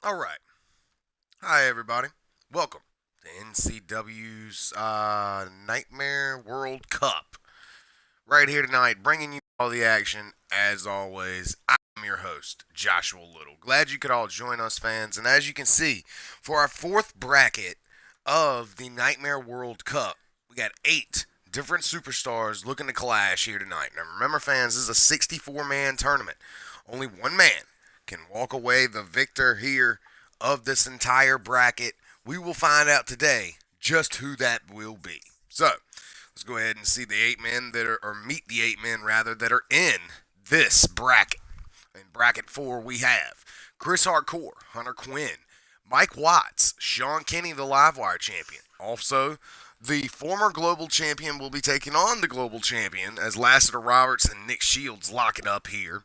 All right. Hi, everybody. Welcome to NCW's Nightmare World Cup. Right here tonight, bringing you all the action. As always, I'm your host, Joshua Little. Glad you could all join us, fans. And as you can see, for our fourth bracket of the Nightmare World Cup, we got 8 different superstars looking to clash here tonight. Now, remember, fans, this is a 64-man tournament. Only one man can walk away the victor here of this entire bracket. We will find out today just who that will be. So, let's go ahead and see the 8 men that are, or meet the 8 men rather, that are in this bracket. In bracket 4, we have Chris Hardcore, Hunter Quinn, Mike Watts, Sean Kenny, the Livewire champion. Also, the former global champion will be taking on the global champion as Lassiter Roberts and Nick Shields lock it up here.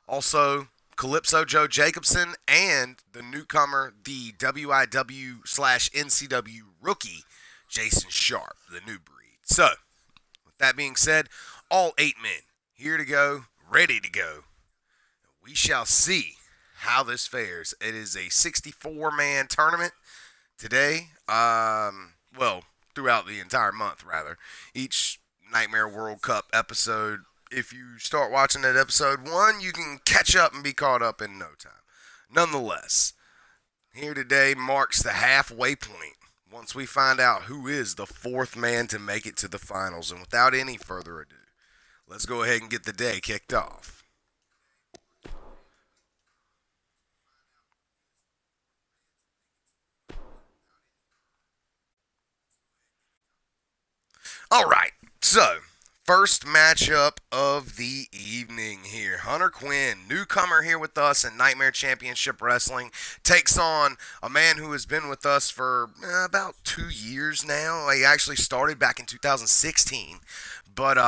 Also, Calypso Joe Jacobson and the newcomer, the WIW/NCW rookie, Jason Sharp, the new breed. So, with that being said, all 8 men here to go, ready to go. We shall see how this fares. It is a 64-man tournament today. Well, throughout the entire month, rather. Each Nightmare World Cup episode, if you start watching at episode 1, you can catch up and be caught up in no time. Nonetheless, here today marks the halfway point once we find out who is the 4th man to make it to the finals. And without any further ado, let's go ahead and get the day kicked off. All right, so first matchup of the evening here. Hunter Quinn, newcomer here with us in Nightmare Championship Wrestling, takes on a man who has been with us for about 2 years now. He actually started back in 2016, but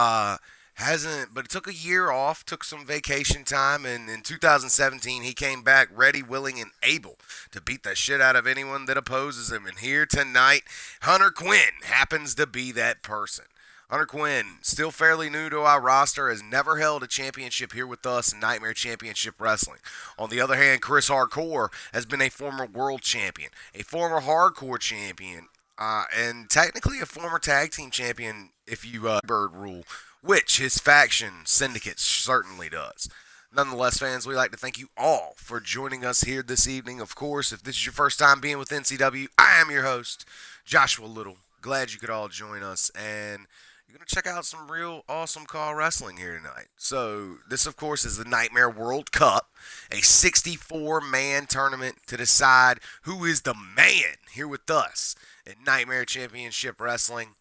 hasn't. But it took a year off, took some vacation time, and in 2017 he came back ready, willing, and able to beat the shit out of anyone that opposes him. And here tonight, Hunter Quinn happens to be that person. Hunter Quinn, still fairly new to our roster, has never held a championship here with us in Nightmare Championship Wrestling. On the other hand, Chris Hardcore has been a former world champion, a former hardcore champion, and technically a former tag team champion if you bird rule, which his faction syndicate certainly does. Nonetheless, fans, we'd like to thank you all for joining us here this evening. Of course, if this is your first time being with NCW, I am your host, Joshua Little. Glad you could all join us, and you're going to check out some real awesome call wrestling here tonight. So, this, of course, is the Nightmare World Cup, a 64-man tournament to decide who is the man here with us in Nightmare Championship Wrestling.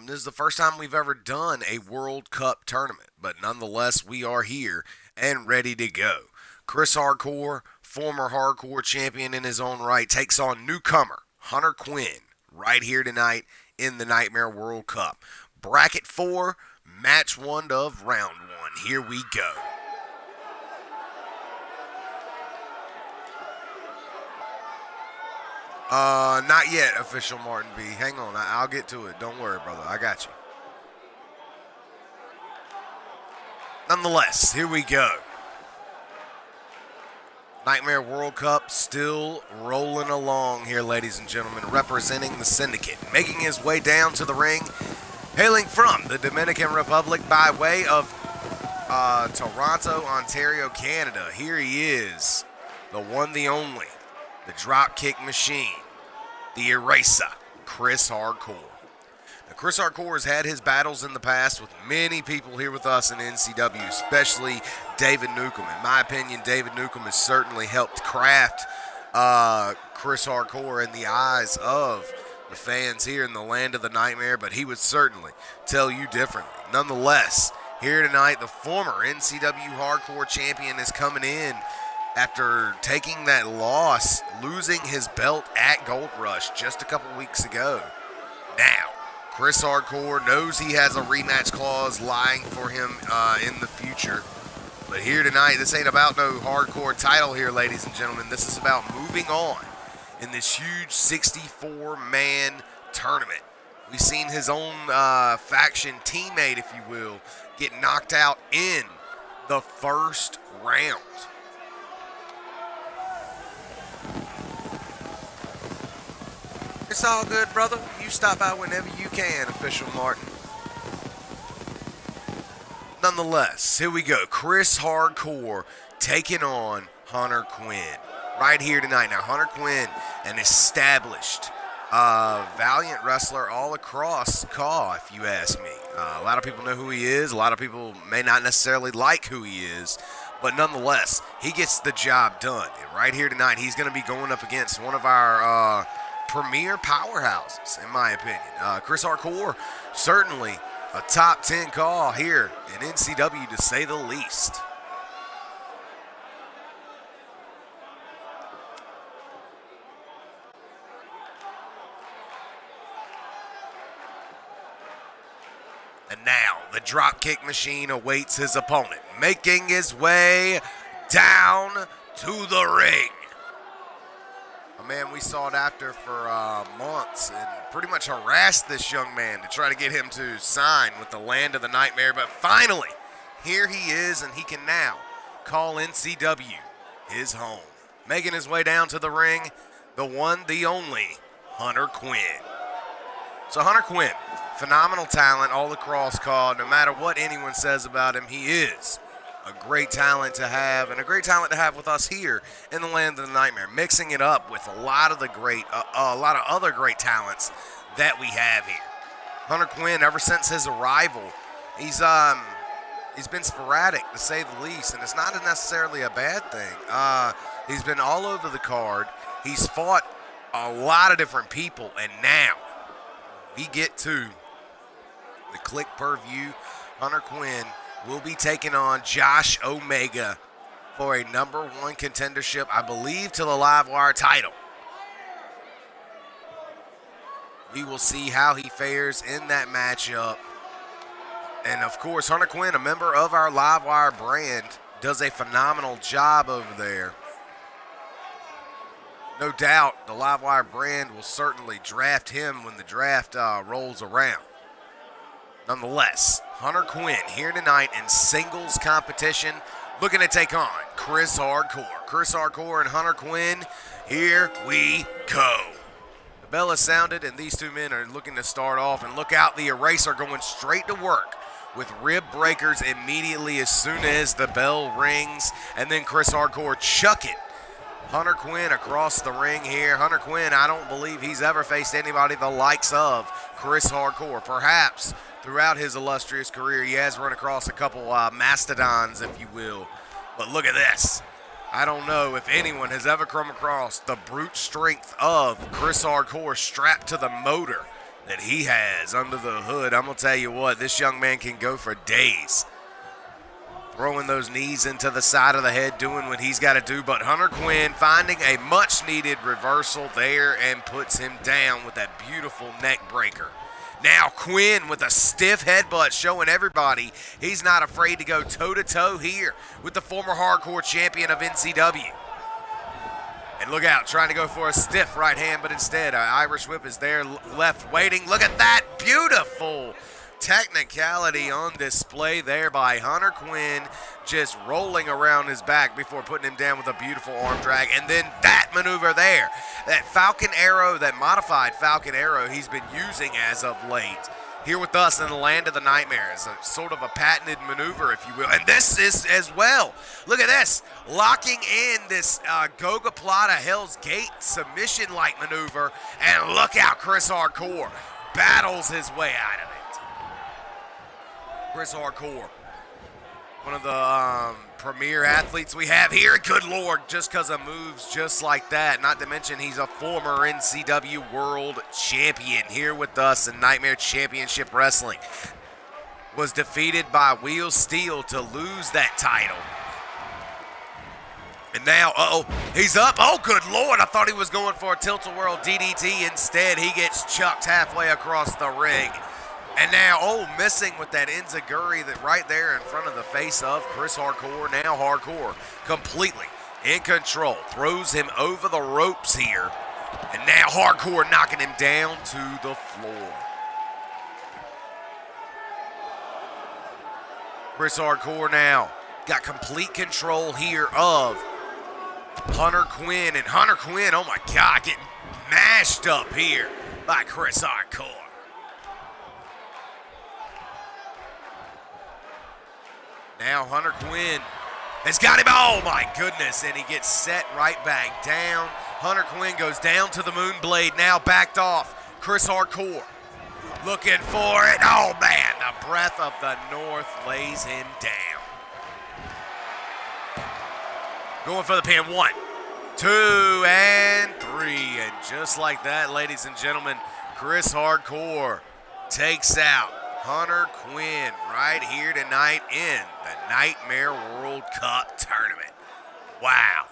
This is the first time we've ever done a World Cup tournament, but nonetheless, we are here and ready to go. Chris Hardcore, former hardcore champion in his own right, takes on newcomer Hunter Quinn right here tonight in the Nightmare World Cup. Bracket 4, match 1 of round 1. Here we go. Not yet, official Martin V. Hang on, I'll get to it. Don't worry, brother. I got you. Nonetheless, here we go. Nightmare World Cup still rolling along here, ladies and gentlemen, representing the Syndicate. Making his way down to the ring, hailing from the Dominican Republic by way of Toronto, Ontario, Canada. Here he is, the one, the only, the Dropkick Machine, the Eraser, Chris Hardcore. Now, Chris Hardcore has had his battles in the past with many people here with us in NCW, especially David Newcomb. In my opinion, David Newcomb has certainly helped craft Chris Hardcore in the eyes of the fans here in the land of the Nightmare, but he would certainly tell you differently. Nonetheless, here tonight, the former NCW Hardcore champion is coming in after taking that loss, losing his belt at Gold Rush just a couple weeks ago. Now, Chris Hardcore knows he has a rematch clause lying for him in the future. But here tonight, this ain't about no hardcore title here, ladies and gentlemen. This is about moving on in this huge 64-man tournament. We've seen his own faction teammate, if you will, get knocked out in the first round. It's all good, brother. You stop by whenever you can, Official Martin. Nonetheless, here we go. Chris Hardcore taking on Hunter Quinn right here tonight. Now, Hunter Quinn, an established, valiant wrestler all across CAW, if you ask me. A lot of people know who he is. A lot of people may not necessarily like who he is. But nonetheless, he gets the job done. And right here tonight, he's going to be going up against one of our premier powerhouses, in my opinion. Chris Hardcore, certainly a top 10 call here in NCW, to say the least. And now the dropkick machine awaits his opponent, making his way down to the ring. A man we sought after for months and pretty much harassed this young man to try to get him to sign with the land of the Nightmare. But finally, here he is, and he can now call NCW his home. Making his way down to the ring, the one, the only, Hunter Quinn. So Hunter Quinn, phenomenal talent all across CAW. No matter what anyone says about him, he is a great talent to have, and a great talent to have with us here in the land of the Nightmare, mixing it up with a lot of other great talents that we have here. Hunter Quinn, ever since his arrival, he's been sporadic, to say the least, and it's not necessarily a bad thing. He's been all over the card. He's fought a lot of different people, and now we get to the Click Per View. Hunter Quinn will be taking on Josh Omega for a number one contendership, I believe, to the Livewire title. We will see how he fares in that matchup. And of course, Hunter Quinn, a member of our Livewire brand, does a phenomenal job over there. No doubt the Livewire brand will certainly draft him when the draft rolls around. Nonetheless, Hunter Quinn here tonight in singles competition, looking to take on Chris Hardcore. Chris Hardcore and Hunter Quinn, here we go. The bell has sounded, and these two men are looking to start off. And look out, the Eraser going straight to work with rib breakers immediately as soon as the bell rings. And then Chris Hardcore chucking Hunter Quinn across the ring here. Hunter Quinn, I don't believe he's ever faced anybody the likes of Chris Hardcore. Perhaps throughout his illustrious career, he has run across a couple mastodons, if you will. But look at this. I don't know if anyone has ever come across the brute strength of Chris Hardcore strapped to the motor that he has under the hood. I'm going to tell you what, this young man can go for days, throwing those knees into the side of the head, doing what he's got to do. But Hunter Quinn finding a much-needed reversal there and puts him down with that beautiful neck breaker. Now Quinn with a stiff headbutt, showing everybody he's not afraid to go toe-to-toe here with the former hardcore champion of NCW. And look out, trying to go for a stiff right hand, but instead an Irish whip is there left waiting. Look at that beautiful technicality on display there by Hunter Quinn, just rolling around his back before putting him down with a beautiful arm drag. And then that maneuver there, that Falcon Arrow, that modified Falcon Arrow he's been using as of late here with us in the land of the Nightmare, is a sort of a patented maneuver, if you will. And this is as well. Look at this, locking in this Goga Plata Hell's Gate submission-like maneuver. And look out, Chris Hardcore battles his way out of it. Chris Hardcore one of the premier athletes we have here. Good Lord, just because of moves just like that. Not to mention he's a former NCW World Champion here with us in Nightmare Championship Wrestling. Was defeated by Wheel Steel to lose that title. And now, he's up. Oh, good Lord. I thought he was going for a Tilt-A-Whirl DDT. Instead, he gets chucked halfway across the ring. And now, missing with that enziguri that right there in front of the face of Chris Hardcore. Now Hardcore completely in control. Throws him over the ropes here. And now Hardcore knocking him down to the floor. Chris Hardcore now got complete control here of Hunter Quinn. And Hunter Quinn, oh my God, getting mashed up here by Chris Hardcore. Now Hunter Quinn has got him. Oh my goodness. And he gets set right back down. Hunter Quinn goes down to the Moonblade. Now backed off. Chris Hardcore looking for it. Oh man, the breath of the North lays him down. Going for the pin. 1, 2, and 3. And just like that, ladies and gentlemen, Chris Hardcore takes out Hunter Quinn right here tonight in the Nightmare World Cup tournament. Wow.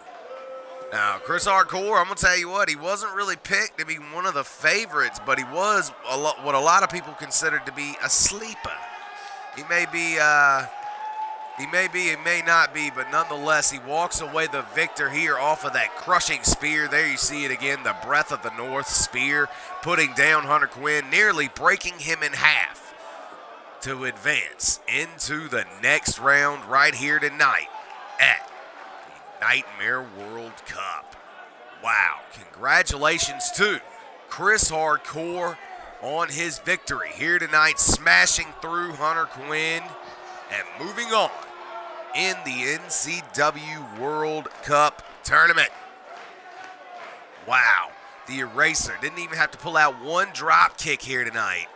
Now, Chris Hardcore, I'm going to tell you what, he wasn't really picked to be one of the favorites, but he was what a lot of people considered to be a sleeper. He may be, he may not be, but nonetheless, he walks away the victor here off of that crushing spear. There you see it again, the Breath of the North spear, putting down Hunter Quinn, nearly breaking him in half to advance into the next round right here tonight at the Nightmare World Cup. Wow, congratulations to Chris Hardcore on his victory here tonight, smashing through Hunter Quinn and moving on in the NCW World Cup tournament. Wow, the Eraser didn't even have to pull out one drop kick here tonight.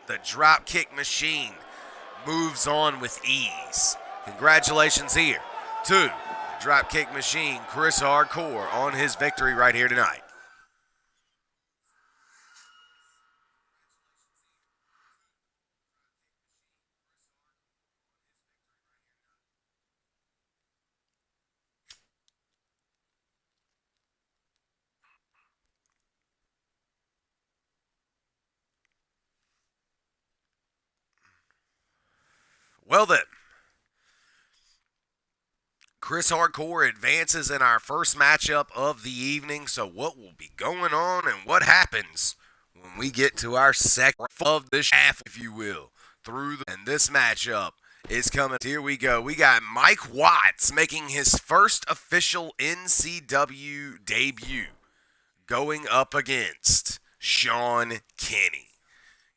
The drop kick machine moves on with ease. Congratulations here to the drop kick machine, Chris Hardcore, on his victory right here tonight. Well then, Chris Hardcore advances in our first matchup of the evening. So what will be going on and what happens when we get to our second of this half, if you will, and this matchup is coming. Here we go. We got Mike Watts making his first official NCW debut, going up against Sean Kenny.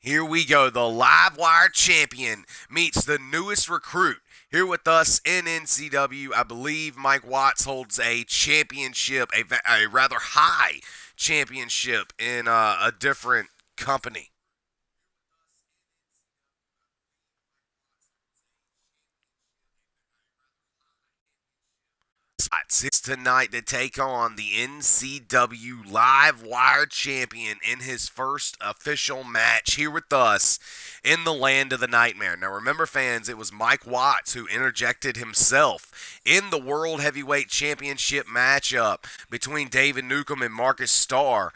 Here we go. The Live Wire champion meets the newest recruit here with us in NCW. I believe Mike Watts holds a championship, a rather high championship in a different company. It's tonight to take on the NCW Live Wire champion in his first official match here with us in the land of the Nightmare. Now remember, fans, it was Mike Watts who interjected himself in the World Heavyweight Championship matchup between David Newcomb and Marcus Starr,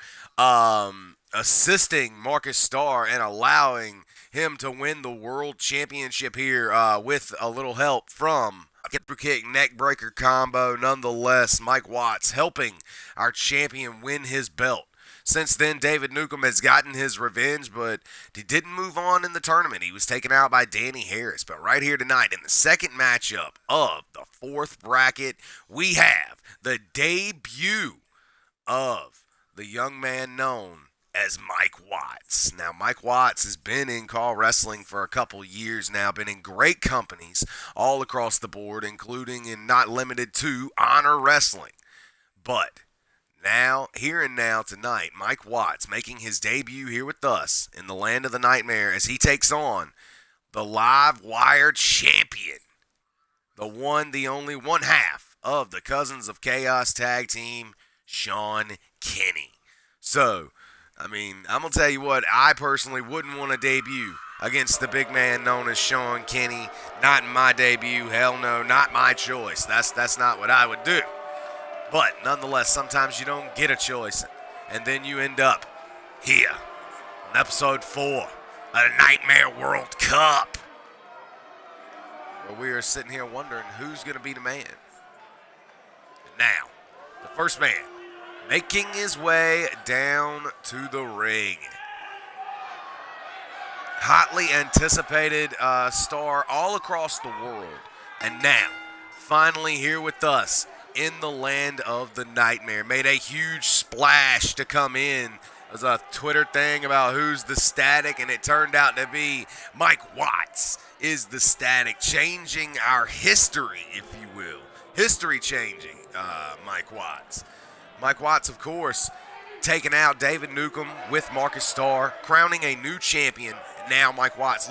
assisting Marcus Starr and allowing him to win the World Championship here with a little help from kick neck breaker combo. Nonetheless, Mike Watts helping our champion win his belt. Since then, David Newcomb has gotten his revenge, but he didn't move on in the tournament. He was taken out by Danny Harris. But right here tonight, in the second matchup of the fourth bracket, we have the debut of the young man known as Mike Watts. Now, Mike Watts has been in call wrestling for a couple years now, been in great companies all across the board, including and not limited to Honor Wrestling. But now, here and now tonight, Mike Watts making his debut here with us in the land of the Nightmare as he takes on the Live Wire champion, the one, the only, one half of the Cousins of Chaos tag team, Sean Kenny. So, I mean, I'm going to tell you what, I personally wouldn't want to debut against the big man known as Sean Kenny. Not in my debut, hell no, not my choice. That's not what I would do. But nonetheless, sometimes you don't get a choice, and then you end up here on episode 4 of the Nightmare World Cup, where we are sitting here wondering who's going to be the man. And now, the first man making his way down to the ring. Hotly anticipated star all across the world. And now, finally here with us in the land of the Nightmare. Made a huge splash to come in. It was a Twitter thing about who's the Static, and it turned out to be Mike Watts is the Static, changing our history, if you will. History changing, Mike Watts. Mike Watts, of course, taking out David Newcomb with Marcus Starr, crowning a new champion. Now Mike Watts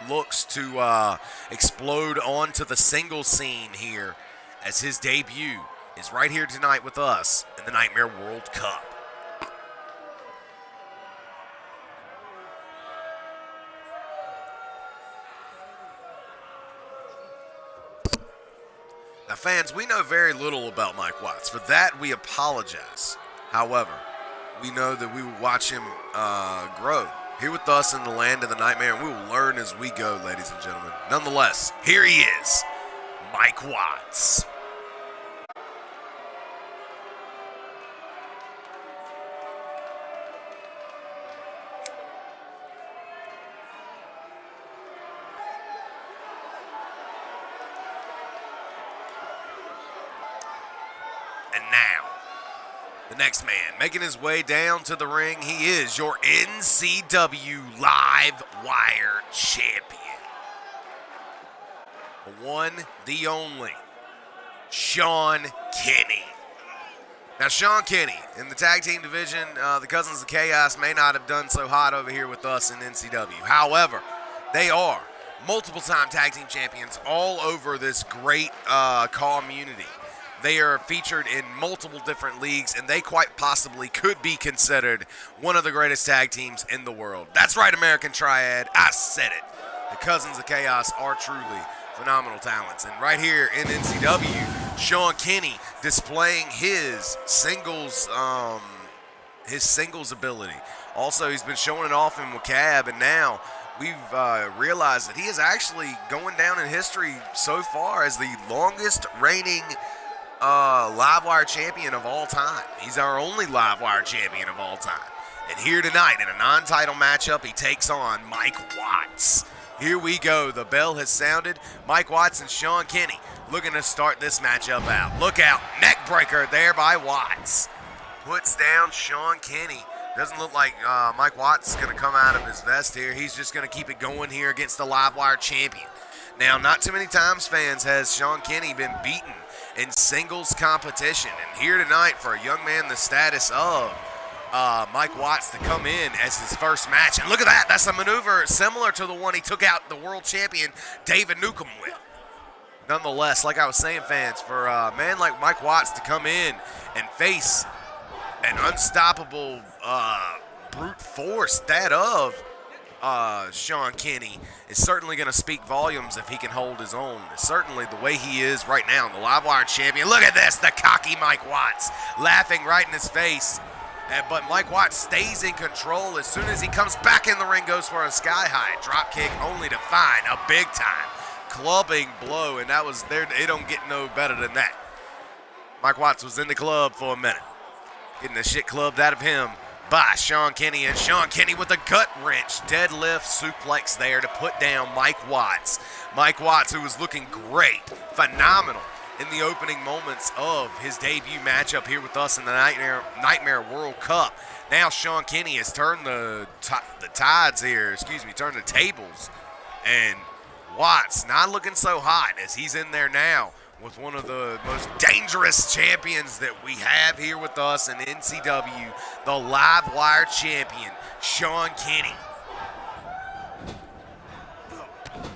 looks to explode onto the singles scene here, as his debut is right here tonight with us in the Nightmare World Cup. Now, fans, we know very little about Mike Watts. For that, we apologize. However, we know that we will watch him grow here with us in the land of the Nightmare, and we will learn as we go, ladies and gentlemen. Nonetheless, here he is, Mike Watts. And now, the next man making his way down to the ring, he is your NCW Live Wire Champion. The one, the only, Sean Kenny. Now, Sean Kenny, in the tag team division, the Cousins of Chaos may not have done so hot over here with us in NCW. However, they are multiple-time tag team champions all over this great community. They are featured in multiple different leagues, and they quite possibly could be considered one of the greatest tag teams in the world. That's right, American Triad. I said it. The Cousins of Chaos are truly phenomenal talents. And right here in NCW, Sean Kenny displaying his singles ability. Also, he's been showing it off in WCAB, and now we've realized that he is actually going down in history so far as the longest reigning live wire champion of all time. He's our only live wire champion of all time. And here tonight in a non-title matchup, he takes on Mike Watts. Here we go. The bell has sounded. Mike Watts and Sean Kenny looking to start this matchup out. Look out. Neck breaker there by Watts. Puts down Sean Kenny. Doesn't look like Mike Watts is going to come out of his vest here. He's just going to keep it going here against the live wire champion. Now, not too many times, fans, has Sean Kenny been beaten in singles competition. And here tonight for a young man the status of Mike Watts to come in as his first match. And look at that. That's a maneuver similar to the one he took out the world champion David Newcomb with. Nonetheless, like I was saying, fans, for a man like Mike Watts to come in and face an unstoppable brute force, that of Sean Kenny, is certainly going to speak volumes if he can hold his own. Certainly the way he is right now, the live wire champion. Look at this, the cocky Mike Watts laughing right in his face. But Mike Watts stays in control. As soon as he comes back in the ring, goes for a sky-high drop kick, only to find a big-time clubbing blow. And that was there. It don't get no better than that. Mike Watts was in the club for a minute, getting the shit clubbed out of him by Sean Kenny. And Sean Kenny with a gut wrench deadlift suplex there to put down Mike Watts. Mike Watts, who was looking great, phenomenal in the opening moments of his debut matchup here with us in the Nightmare World Cup. Now Sean Kenny has turned the tides here, turned the tables. And Watts not looking so hot as he's in there now with one of the most dangerous champions that we have here with us in NCW, the live wire champion, Sean Kenny.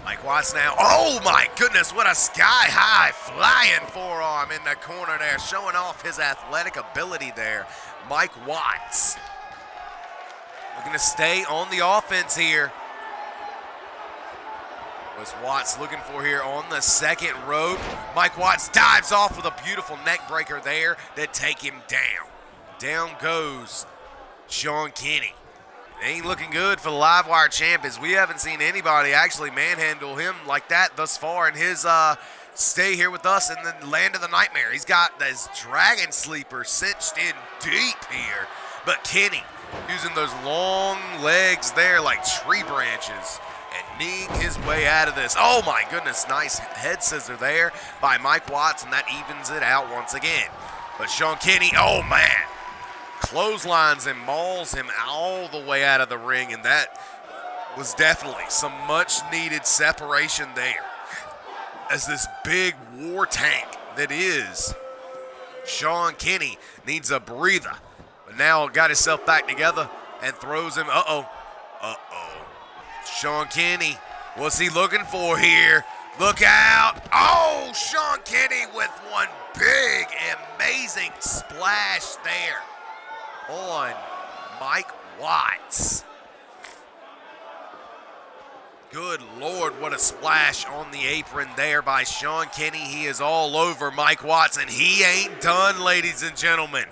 Mike Watts now. Oh my goodness, what a sky-high flying forearm in the corner there, showing off his athletic ability there. Mike Watts looking to stay on the offense here. Was Watts looking for here on the second rope. Mike Watts dives off with a beautiful neck breaker there to take him down. Down goes Sean Kenny. Ain't looking good for the Livewire champions. We haven't seen anybody actually manhandle him like that thus far in his stay here with us in the land of the nightmare. He's got this dragon sleeper cinched in deep here. But Kenny using those long legs there like tree branches and kneeing his way out of this. Oh my goodness, nice head scissor there by Mike Watts, and that evens it out once again. But Sean Kenny, oh man, clotheslines and mauls him all the way out of the ring, and that was definitely some much needed separation there, as this big war tank that is Sean Kenny needs a breather. But now got himself back together and throws him. Sean Kenny, what's he looking for here? Look out. Oh, Sean Kenny with one big, amazing splash there on Mike Watts. Good Lord, what a splash on the apron there by Sean Kenny. He is all over Mike Watts, and he ain't done, ladies and gentlemen.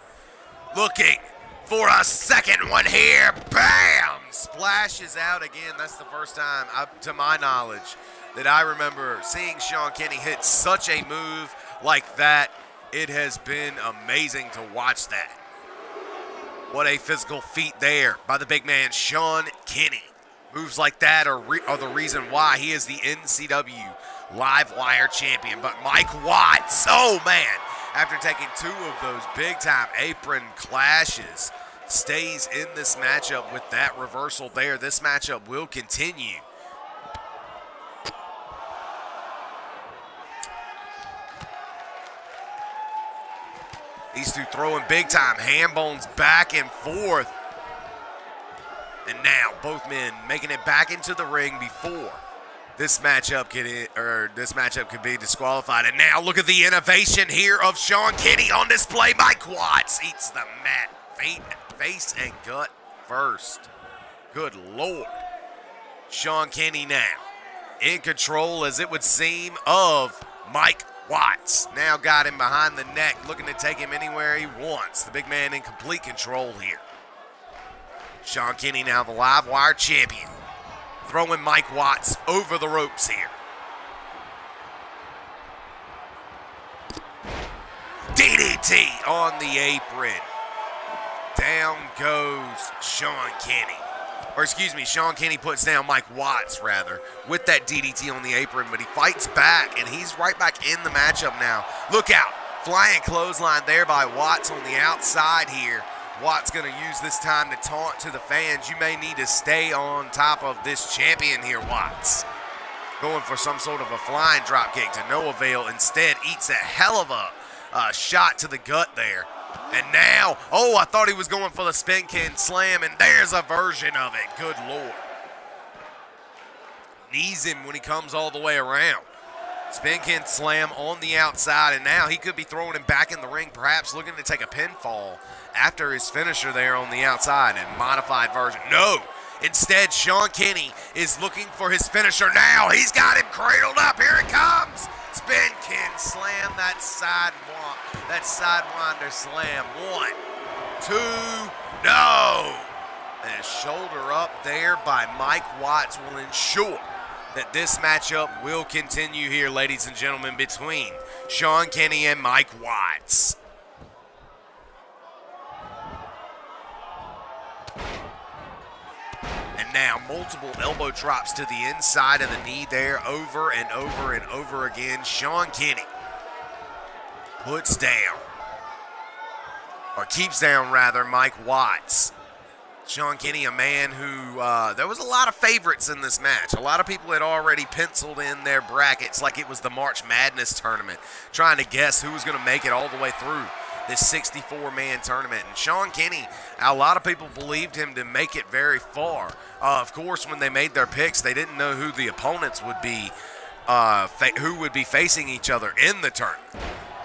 Looking for a second one here. Bam! Splashes out again. That's the first time, to my knowledge, that I remember seeing Sean Kenny hit such a move like that. It has been amazing to watch that. What a physical feat there by the big man, Sean Kenny. Moves like that are the reason why he is the NCW Livewire champion. But Mike Watts, oh man, after taking two of those big-time apron clashes, stays in this matchup with that reversal there. This matchup will continue. These two throwing big time ham bones back and forth. And now both men making it back into the ring before this matchup could be disqualified. And now look at the innovation here of Sean Kenny on display. Mike Watts eats the mat, face and gut first. Good Lord. Sean Kenny now in control, as it would seem, of Mike Watts. Now got him behind the neck, looking to take him anywhere he wants. The big man in complete control here. Sean Kenny now the Livewire champion, throwing Mike Watts over the ropes here. DDT on the apron. Down goes Sean Kenny. Or excuse me, Sean Kenny puts down Mike Watts, rather, with that DDT on the apron, but he fights back, and he's right back in the matchup now. Look out. Flying clothesline there by Watts on the outside here. Watts going to use this time to taunt to the fans. You may need to stay on top of this champion here, Watts. Going for some sort of a flying dropkick to no avail. Instead, eats a hell of a shot to the gut there. And now, oh, I thought he was going for the spin-kin slam, and there's a version of it. Good Lord. Knees him when he comes all the way around. Spin-kin slam on the outside, and now he could be throwing him back in the ring, perhaps looking to take a pinfall after his finisher there on the outside and modified version. No. Instead, Sean Kenny is looking for his finisher now. He's got him cradled up. Here it comes. Spin-kin slam, that sidewinder slam. 1, 2, no. And a shoulder up there by Mike Watts will ensure that this matchup will continue here, ladies and gentlemen, between Sean Kenny and Mike Watts. And now multiple elbow drops to the inside of the knee there, over and over and over again. Sean Kenny puts down, or keeps down rather, Mike Watts. Sean Kenny, a man who, there was a lot of favorites in this match. A lot of people had already penciled in their brackets like it was the March Madness tournament, trying to guess who was going to make it all the way through. this 64-man tournament. And Sean Kenny, a lot of people believed him to make it very far. Of course, when they made their picks, they didn't know who the opponents would be, who would be facing each other in the tournament.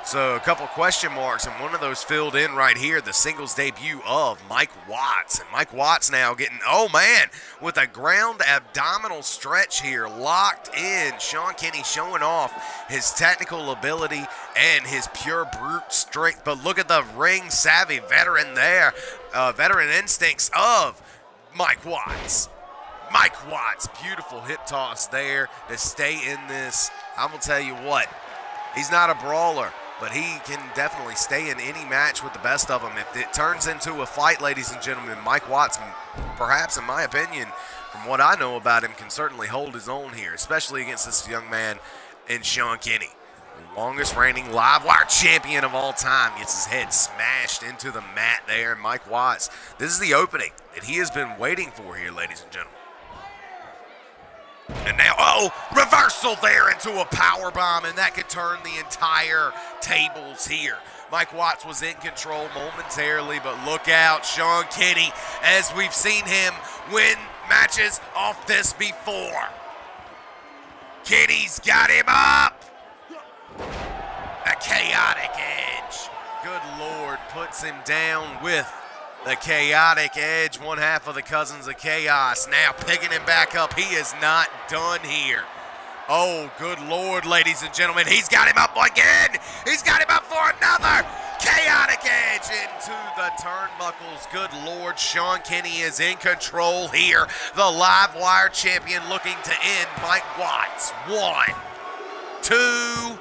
So a couple question marks, and one of those filled in right here, the singles debut of Mike Watts. And Mike Watts now getting, oh man, with a ground abdominal stretch here, locked in. Sean Kenny showing off his technical ability and his pure brute strength. But look at the ring savvy veteran there, veteran instincts of Mike Watts. Mike Watts, beautiful hip toss there to stay in this. I'm going to tell you what, he's not a brawler, but he can definitely stay in any match with the best of them. If it turns into a fight, ladies and gentlemen, Mike Watts, perhaps in my opinion, from what I know about him, can certainly hold his own here, especially against this young man in Sean Kenny. The longest reigning live wire champion of all time gets his head smashed into the mat there. And Mike Watts, this is the opening that he has been waiting for here, ladies and gentlemen. And now, reversal there into a power bomb, and that could turn the entire tables here. Mike Watts was in control momentarily, but look out, Sean Kenny, as we've seen him win matches off this before. Kenny's got him up. A chaotic edge. Good Lord, puts him down with the chaotic edge, one half of the Cousins of Chaos. Now picking him back up. He is not done here. Oh, good Lord, ladies and gentlemen. He's got him up again. He's got him up for another chaotic edge into the turnbuckles. Good Lord, Sean Kenny is in control here. The live wire champion looking to end Mike Watts. 1, 2,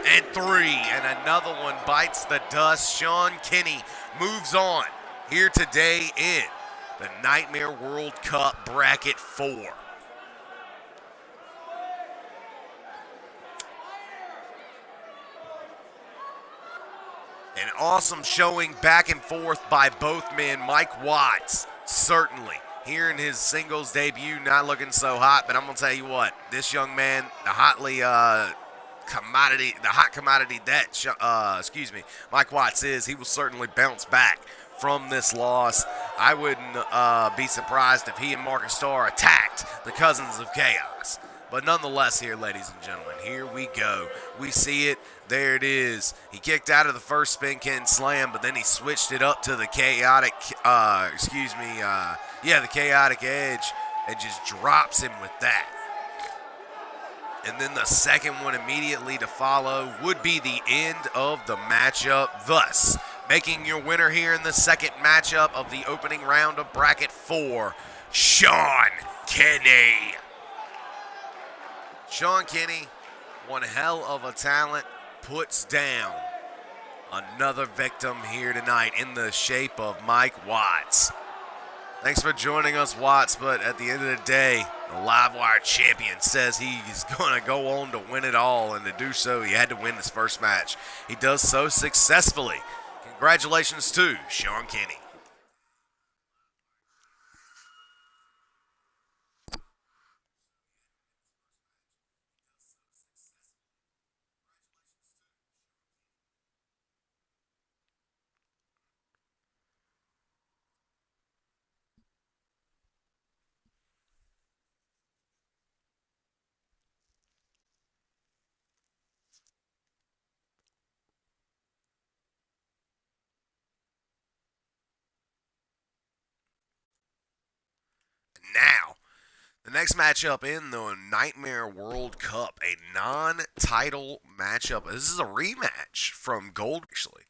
and 3. And another one bites the dust. Sean Kenny moves on here today in the Nightmare World Cup Bracket 4. An awesome showing back and forth by both men. Mike Watts, certainly, here in his singles debut, not looking so hot, but I'm going to tell you what, this young man, the hot commodity that, Mike Watts is, he will certainly bounce back from this loss. I wouldn't be surprised if he and Marcus Starr attacked the Cousins of Chaos. But nonetheless here, ladies and gentlemen, here we go. We see it. There it is. He kicked out of the first spin can slam, but then he switched it up to the chaotic, the chaotic edge, and just drops him with that. And then the second one immediately to follow would be the end of the matchup. Thus, making your winner here in the second matchup of the opening round of Bracket 4, Sean Kenny. Sean Kenny, one hell of a talent, puts down another victim here tonight in the shape of Mike Watts. Thanks for joining us, Watts, but at the end of the day, the Live Wire champion says he's going to go on to win it all, and to do so, he had to win this first match. He does so successfully. Congratulations to Sean Kenny. Now, the next matchup in the Nightmare World Cup, a non-title matchup. This is a rematch from Gold, actually.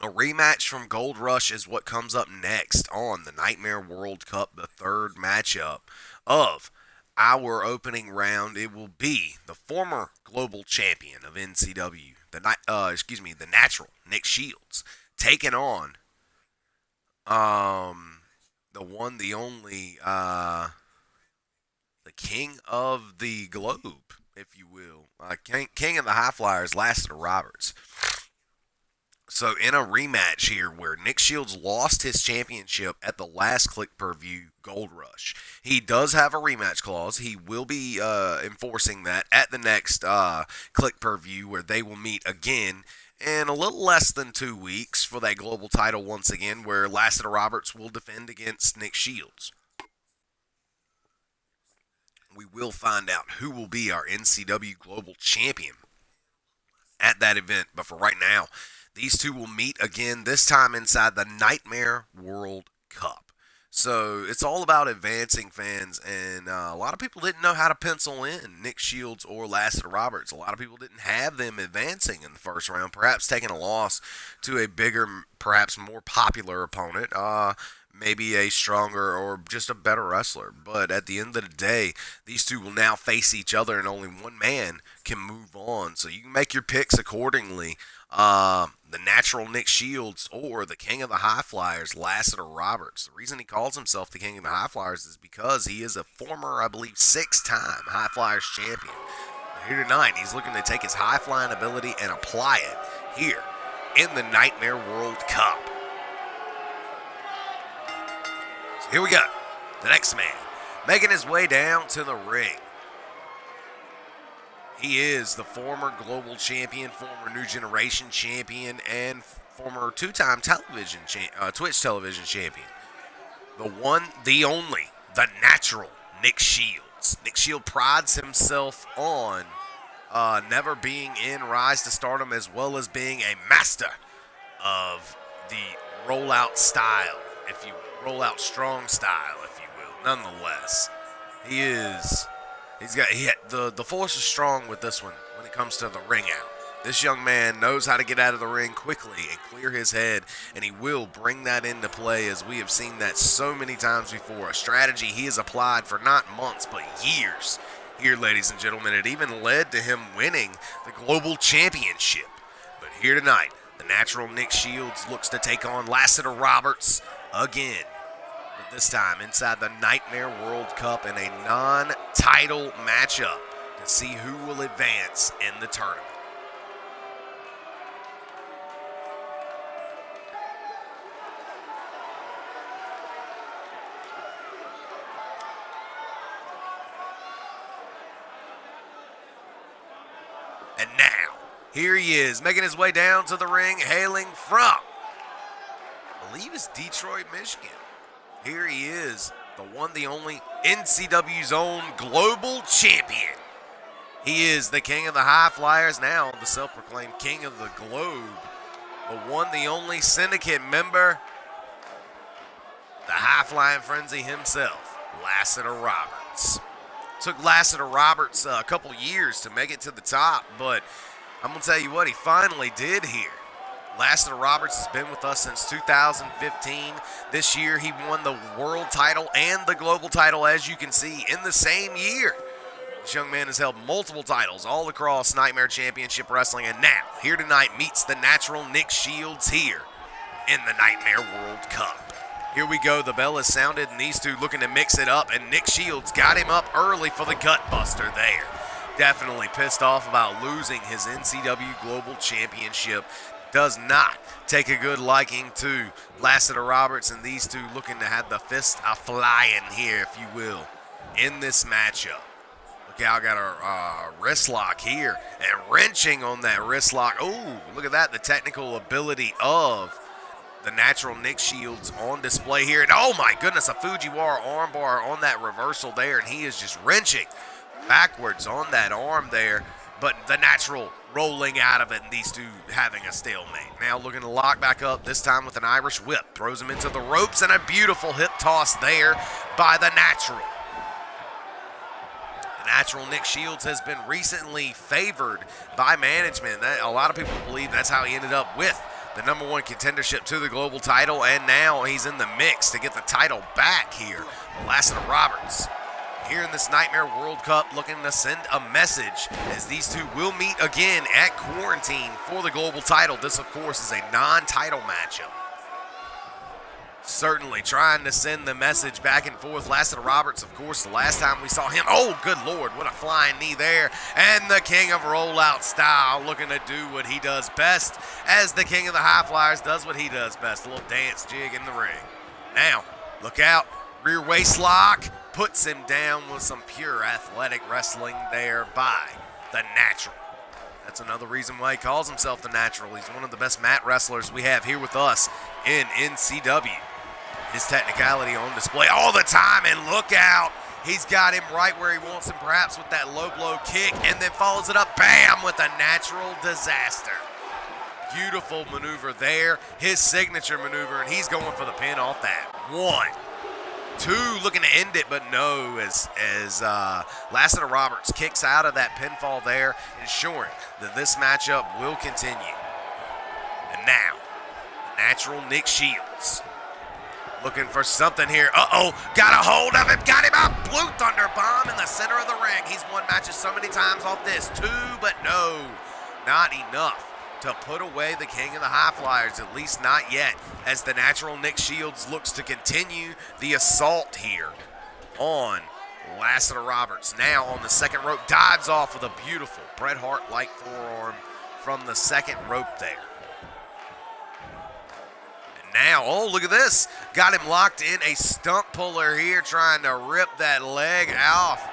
A rematch from Gold Rush is what comes up next on the Nightmare World Cup, the third matchup of our opening round. It will be the former global champion of NCW, the natural Nick Shields, taking on the one, the only, the king of the globe, if you will, king of the high flyers, Lassiter Roberts. So in a rematch here where Nick Shields lost his championship at the last Click Per View Gold Rush, he does have a rematch clause. He will be enforcing that at the next Click Per View where they will meet again in a little less than 2 weeks for that global title once again, where Lassiter Roberts will defend against Nick Shields. We will find out who will be our NCW Global Champion at that event. But for right now, these two will meet again, this time inside the Nightmare World Cup. So it's all about advancing, fans, and a lot of people didn't know how to pencil in Nick Shields or Lassiter Roberts. A lot of people didn't have them advancing in the first round, perhaps taking a loss to a bigger, perhaps more popular opponent, maybe a stronger or just a better wrestler. But at the end of the day, these two will now face each other, and only one man can move on. So you can make your picks accordingly. The natural Nick Shields or the King of the High Flyers, Lassiter Roberts. The reason he calls himself the King of the High Flyers is because he is a former, I believe, 6-time High Flyers champion. But here tonight, he's looking to take his high flying ability and apply it here in the Nightmare World Cup. So here we go. The next man making his way down to the ring. He is the former global champion, former New Generation champion, and former 2-time Twitch television champion. The one, the only, the natural Nick Shields. Nick Shields prides himself on never being in Rise to Stardom, as well as being a master of the rollout style, if you will, rollout strong style, if you will. Nonetheless, the force is strong with this one when it comes to the ring out. This young man knows how to get out of the ring quickly and clear his head, and he will bring that into play, as we have seen that so many times before. A strategy he has applied for not months but years. Here, ladies and gentlemen, it even led to him winning the Global Championship. But here tonight, the natural Nick Shields looks to take on Lassiter Roberts again. But this time inside the Nightmare World Cup in a non-title matchup to see who will advance in the tournament. And now, here he is, making his way down to the ring, hailing from, I believe it's Detroit, Michigan. Here he is, the one, the only, NCW's own global champion. He is the King of the High Flyers, now the self-proclaimed King of the Globe. The one, the only Syndicate member, the High Flying Frenzy himself, Lassiter Roberts. Took Lassiter Roberts a couple years to make it to the top, but I'm going to tell you what, he finally did here. Lassiter Roberts has been with us since 2015. This year he won the world title and the global title, as you can see, in the same year. This young man has held multiple titles all across Nightmare Championship Wrestling, and now, here tonight, meets the natural Nick Shields here in the Nightmare World Cup. Here we go, the bell is sounded, and these two looking to mix it up, and Nick Shields got him up early for the gut buster there. Definitely pissed off about losing his NCW Global Championship. Does not take a good liking to Lassiter Roberts, and these two looking to have the fist a-flying here, if you will, in this matchup. Look how I got a wrist lock here, and wrenching on that wrist lock. Oh, look at that, the technical ability of the natural Nick Shields on display here. And oh my goodness, a Fujiwara armbar on that reversal there, and he is just wrenching backwards on that arm there. But the natural rolling out of it, and these two having a stalemate. Now looking to lock back up, this time with an Irish whip. Throws him into the ropes, and a beautiful hip toss there by the natural. The natural Nick Shields has been recently favored by management. A lot of people believe that's how he ended up with the number one contendership to the global title, and now he's in the mix to get the title back here. Lassiter Roberts here in this Nightmare World Cup looking to send a message, as these two will meet again at Quarantine for the global title. This, of course, is a non-title matchup. Certainly trying to send the message back and forth. Lassiter Roberts, of course, the last time we saw him, oh, good Lord, what a flying knee there. And the King of Rollout Style looking to do what he does best, as the King of the High Flyers does what he does best, a little dance jig in the ring. Now, look out, rear waist lock, puts him down with some pure athletic wrestling there by the natural. That's another reason why he calls himself the Natural. He's one of the best mat wrestlers we have here with us in NCW. His technicality on display all the time, and look out. He's got him right where he wants him, perhaps with that low blow kick, and then follows it up, bam, with a natural disaster. Beautiful maneuver there, his signature maneuver, and he's going for the pin off that. 1, 2, looking to end it, but no, as Lassiter Roberts kicks out of that pinfall there, ensuring that this matchup will continue. And now, the Natural Nick Shields. Looking for something here. Uh-oh, got a hold of him, got him up. Blue Thunder Bomb in the center of the ring. He's won matches so many times off this. 2, but no, not enough to put away the King of the High Flyers, at least not yet, as the Natural Nick Shields looks to continue the assault here on Lassiter Roberts. Now on the second rope, dives off with a beautiful Bret Hart-like forearm from the second rope there. Now, oh, look at this. Got him locked in a stump puller here, trying to rip that leg off.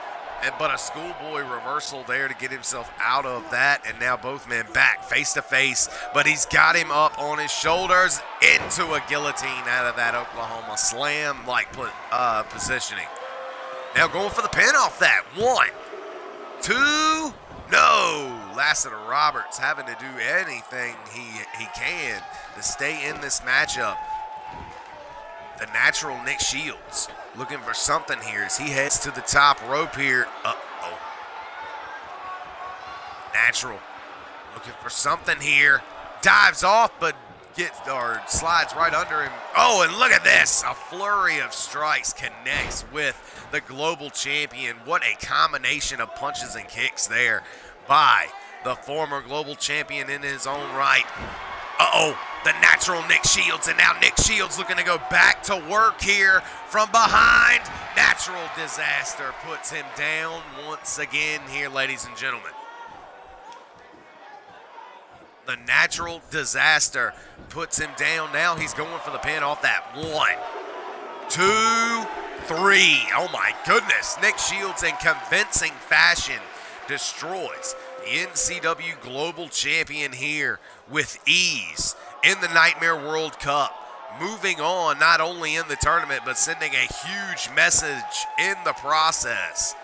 But a schoolboy reversal there to get himself out of that. And now both men back face to face. But he's got him up on his shoulders into a guillotine out of that Oklahoma Slam-like positioning. Now going for the pin off that. 1, 2, no. Lassiter Roberts having to do anything he can to stay in this matchup. The Natural Nick Shields looking for something here as he heads to the top rope here. Uh-oh. Natural looking for something here. Dives off, but slides right under him. Oh, and look at this. A flurry of strikes connects with the global champion. What a combination of punches and kicks there by the former global champion in his own right. Uh-oh, the Natural Nick Shields, and now Nick Shields looking to go back to work here from behind. Natural disaster puts him down once again here, ladies and gentlemen. The Natural disaster puts him down. Now he's going for the pin off that. 1, 2, 3. Oh my goodness. Nick Shields in convincing fashion destroys the NCW Global Champion here with ease in the Nightmare World Cup. Moving on not only in the tournament, but sending a huge message in the process,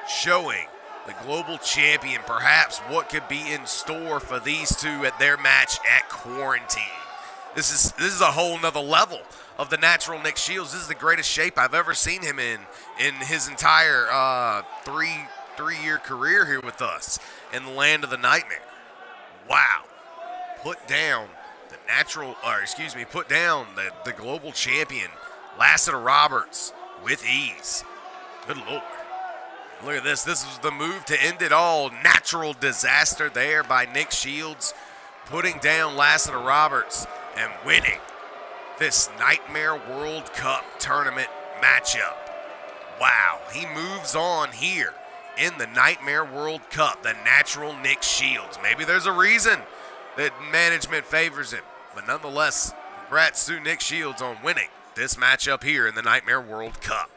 showing the Global Champion perhaps what could be in store for these two at their match at Quarantine. This is a whole nother level of the Natural Nick Shields. This is the greatest shape I've ever seen him in his entire three-year career here with us in the land of the Nightmare. Wow. Put down the global champion, Lassiter Roberts, with ease. Good Lord. Look at this. This was the move to end it all. Natural disaster there by Nick Shields, putting down Lassiter Roberts and winning this Nightmare World Cup tournament matchup. Wow. He moves on here in the Nightmare World Cup, the Natural Nick Shields. Maybe there's a reason that management favors him, but nonetheless, congrats to Nick Shields on winning this matchup here in the Nightmare World Cup.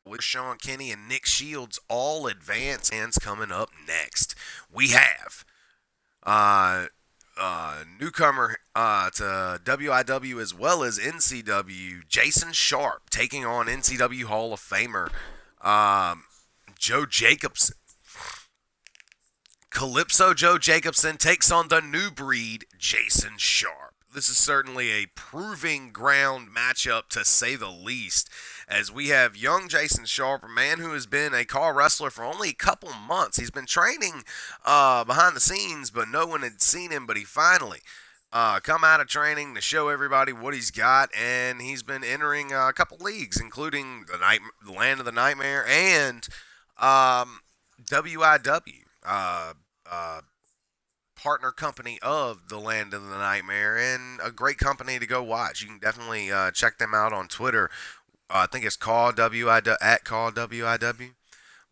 With Sean Kenny and Nick Shields all advance hands coming up next. We have newcomer to WIW as well as NCW, Jason Sharp, taking on NCW Hall of Famer Joe Jacobson. Calypso Joe Jacobson takes on the new breed, Jason Sharp. This is certainly a proving ground matchup, to say the least, as we have young Jason Sharp, a man who has been a car wrestler for only a couple months. He's been training behind the scenes, but no one had seen him, but he finally come out of training to show everybody what he's got, and he's been entering a couple leagues, including the Land of the Nightmare and WIW. partner company of the Land of the Nightmare, and a great company to go watch. You can definitely check them out on Twitter. I think it's called at Call WIW.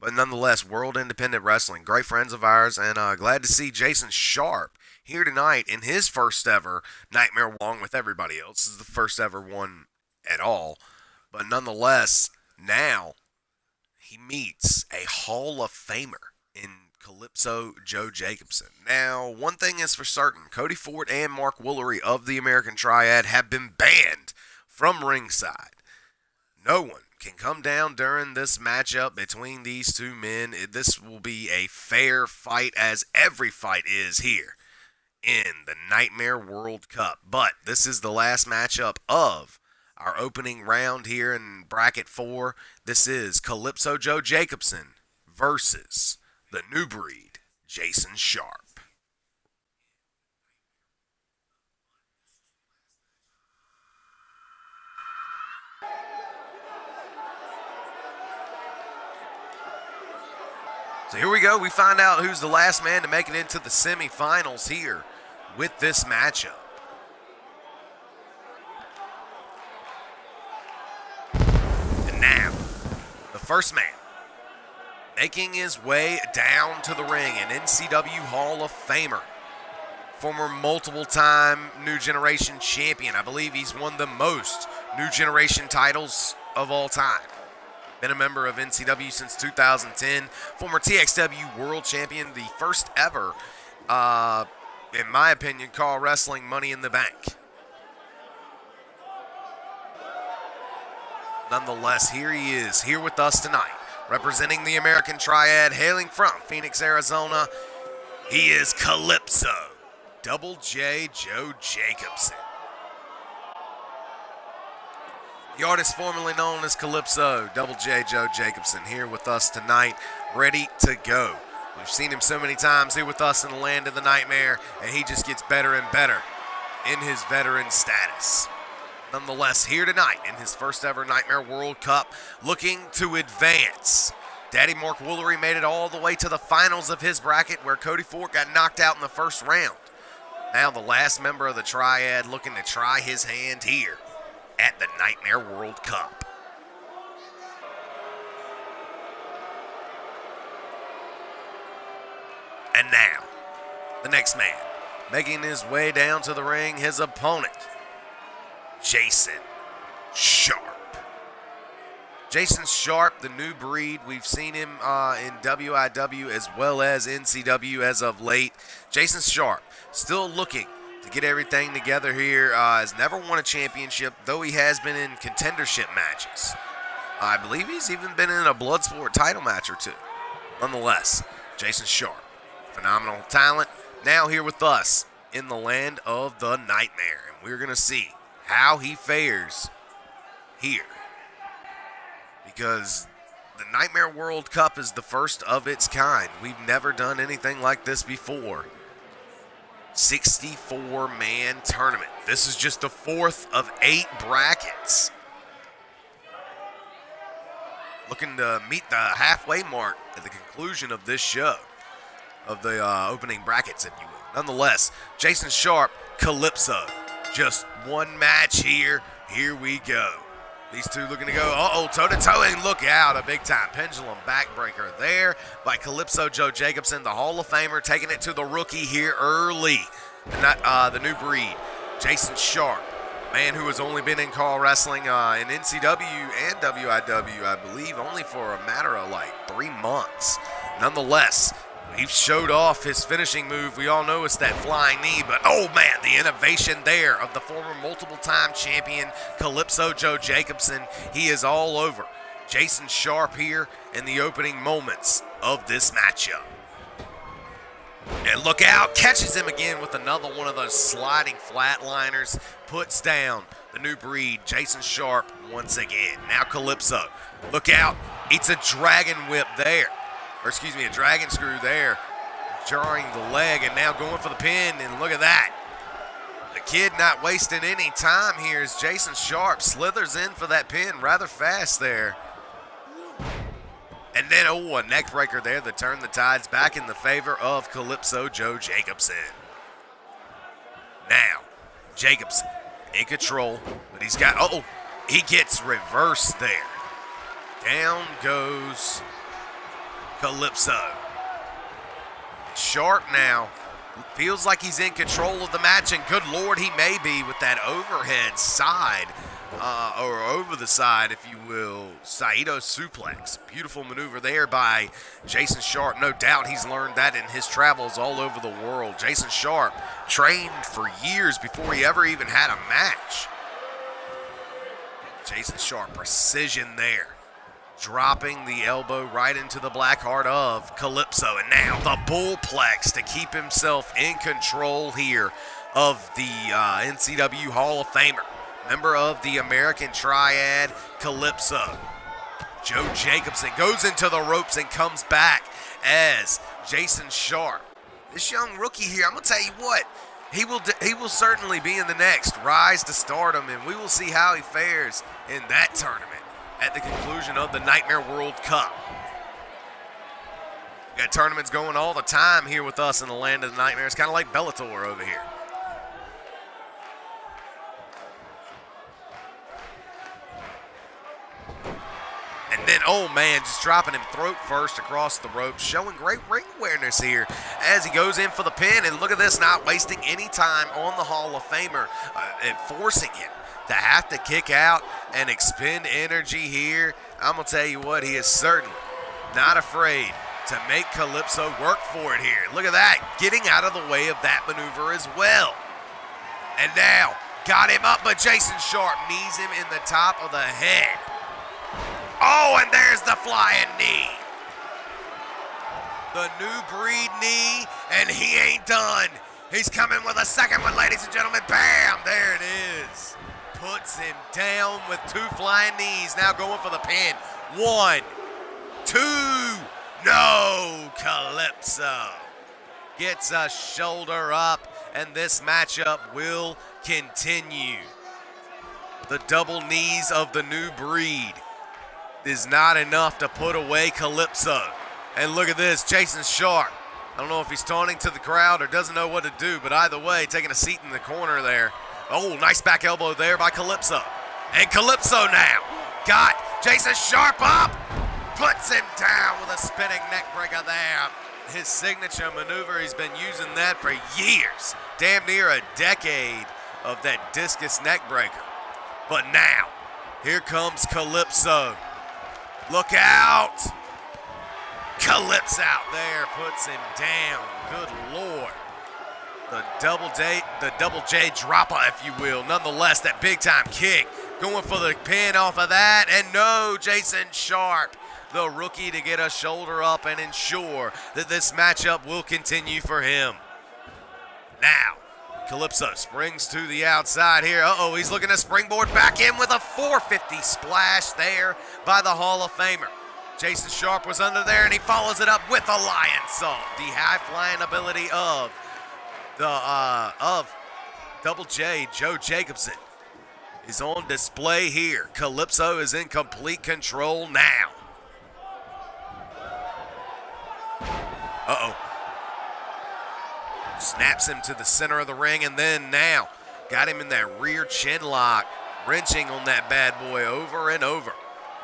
But nonetheless, World Independent Wrestling, great friends of ours, and glad to see Jason Sharp here tonight in his first ever Nightmare, along with everybody else. This is the first ever one at all. But nonetheless, now he meets a Hall of Famer in Calypso Joe Jacobson. Now, one thing is for certain, Cody Ford and Mark Woolery of the American Triad have been banned from ringside. No one can come down during this matchup between these two men. This will be a fair fight, as every fight is here in the Nightmare World Cup. But this is the last matchup of our opening round here in Bracket 4. This is Calypso Joe Jacobson versus the new breed, Jason Sharp. So here we go. We find out who's the last man to make it into the semifinals here with this matchup. And now, the first man making his way down to the ring, an NCW Hall of Famer, former multiple-time New Generation champion. I believe he's won the most New Generation titles of all time. Been a member of NCW since 2010. Former TXW World Champion, the first ever, in my opinion, call wrestling Money in the Bank. Nonetheless, here he is, here with us tonight, representing the American Triad, hailing from Phoenix, Arizona. He is Calypso, Double J Joe Jacobson. The artist formerly known as Calypso, Double J Joe Jacobson, here with us tonight, ready to go. We've seen him so many times here with us in the Land of the Nightmare, and he just gets better and better in his veteran status. Nonetheless, here tonight in his first ever Nightmare World Cup, looking to advance. Daddy Mark Woolery made it all the way to the finals of his bracket, where Cody Ford got knocked out in the first round. Now the last member of the Triad looking to try his hand here at the Nightmare World Cup. And now, the next man, making his way down to the ring, his opponent, Jason Sharp. Jason Sharp, the new breed. We've seen him in WIW as well as NCW as of late. Jason Sharp, still looking to get everything together here. Has never won a championship, though he has been in contendership matches. I believe he's even been in a Bloodsport title match or two. Nonetheless, Jason Sharp, phenomenal talent, now here with us in the Land of the Nightmare. And we're going to see how he fares here, because the Nightmare World Cup is the first of its kind. We've never done anything like this before. 64-man tournament. This is just the fourth of 8 brackets. Looking to meet the halfway mark at the conclusion of this show, of the opening brackets, if you will. Nonetheless, Jason Sharp, Calypso. Just one match here. Here we go. These two looking to go, toe-to-toe, and look out, a big-time pendulum backbreaker there by Calypso Joe Jacobson, the Hall of Famer, taking it to the rookie here early. The new breed, Jason Sharp, man who has only been in call wrestling in NCW and WIW, I believe, only for a matter of like 3 months. Nonetheless, he showed off his finishing move. We all know it's that flying knee, but oh man, the innovation there of the former multiple-time champion Calypso Joe Jacobson. He is all over Jason Sharp here in the opening moments of this matchup. And look out, catches him again with another one of those sliding flatliners, puts down the new breed, Jason Sharp, once again. Now Calypso, look out, eats a dragon whip there. A dragon screw there, jarring the leg, and now going for the pin, and look at that. The kid not wasting any time here as Jason Sharp slithers in for that pin rather fast there. And then, a neck breaker there that turned the tides back in the favor of Calypso Joe Jacobson. Jacobson in control, but he's got, he gets reversed there. Down goes Calypso. Sharp now feels like he's in control of the match, and good Lord, he may be with that overhead side, or over the side, if you will, Saito suplex. Beautiful maneuver there by Jason Sharp. No doubt he's learned that in his travels all over the world. Jason Sharp trained for years before he ever even had a match. Jason Sharp, precision there. Dropping the elbow right into the black heart of Calypso. And now the bullplex to keep himself in control here of the NCW Hall of Famer. Member of the American Triad, Calypso. Joe Jacobson goes into the ropes and comes back as Jason Sharp. This young rookie here, I'm going to tell you what, he will certainly be in the next Rise to Stardom, and we will see how he fares in that tournament at the conclusion of the Nightmare World Cup. We got tournaments going all the time here with us in the land of the Nightmare. It's kind of like Bellator over here. And then, oh man, just dropping him throat first across the ropes, showing great ring awareness here as he goes in for the pin. And look at this, not wasting any time on the Hall of Famer, and forcing him to have to kick out and expend energy here. I'm going to tell you what, he is certainly not afraid to make Calypso work for it here. Look at that, getting out of the way of that maneuver as well. And now, got him up, but Jason Sharp knees him in the top of the head. Oh, and there's the flying knee. The new breed knee, and he ain't done. He's coming with a second one, ladies and gentlemen. Bam, there it is. Puts him down with two flying knees. Now going for the pin. 1, 2, no, Calypso. Gets a shoulder up, and this matchup will continue. The double knees of the new breed is not enough to put away Calypso. And look at this, Jason Sharp. I don't know if he's taunting to the crowd or doesn't know what to do, but either way, taking a seat in the corner there. Oh, nice back elbow there by Calypso. And Calypso now got Jason Sharp up, puts him down with a spinning neck breaker there. His signature maneuver, he's been using that for years, damn near a decade of that discus neck breaker. But now, here comes Calypso. Look out! Calypso out there puts him down. Good Lord. The double J dropper, if you will. Nonetheless, that big time kick. Going for the pin off of that. And no, Jason Sharp, the rookie, to get a shoulder up and ensure that this matchup will continue for him. Now, Calypso springs to the outside here. Uh-oh, he's looking to springboard back in with a 450 splash there by the Hall of Famer. Jason Sharp was under there, and he follows it up with a lion salt. The high-flying ability of Double J, Joe Jacobson, is on display here. Calypso is in complete control now. Uh-oh. Snaps him to the center of the ring, and then now got him in that rear chin lock, wrenching on that bad boy over and over.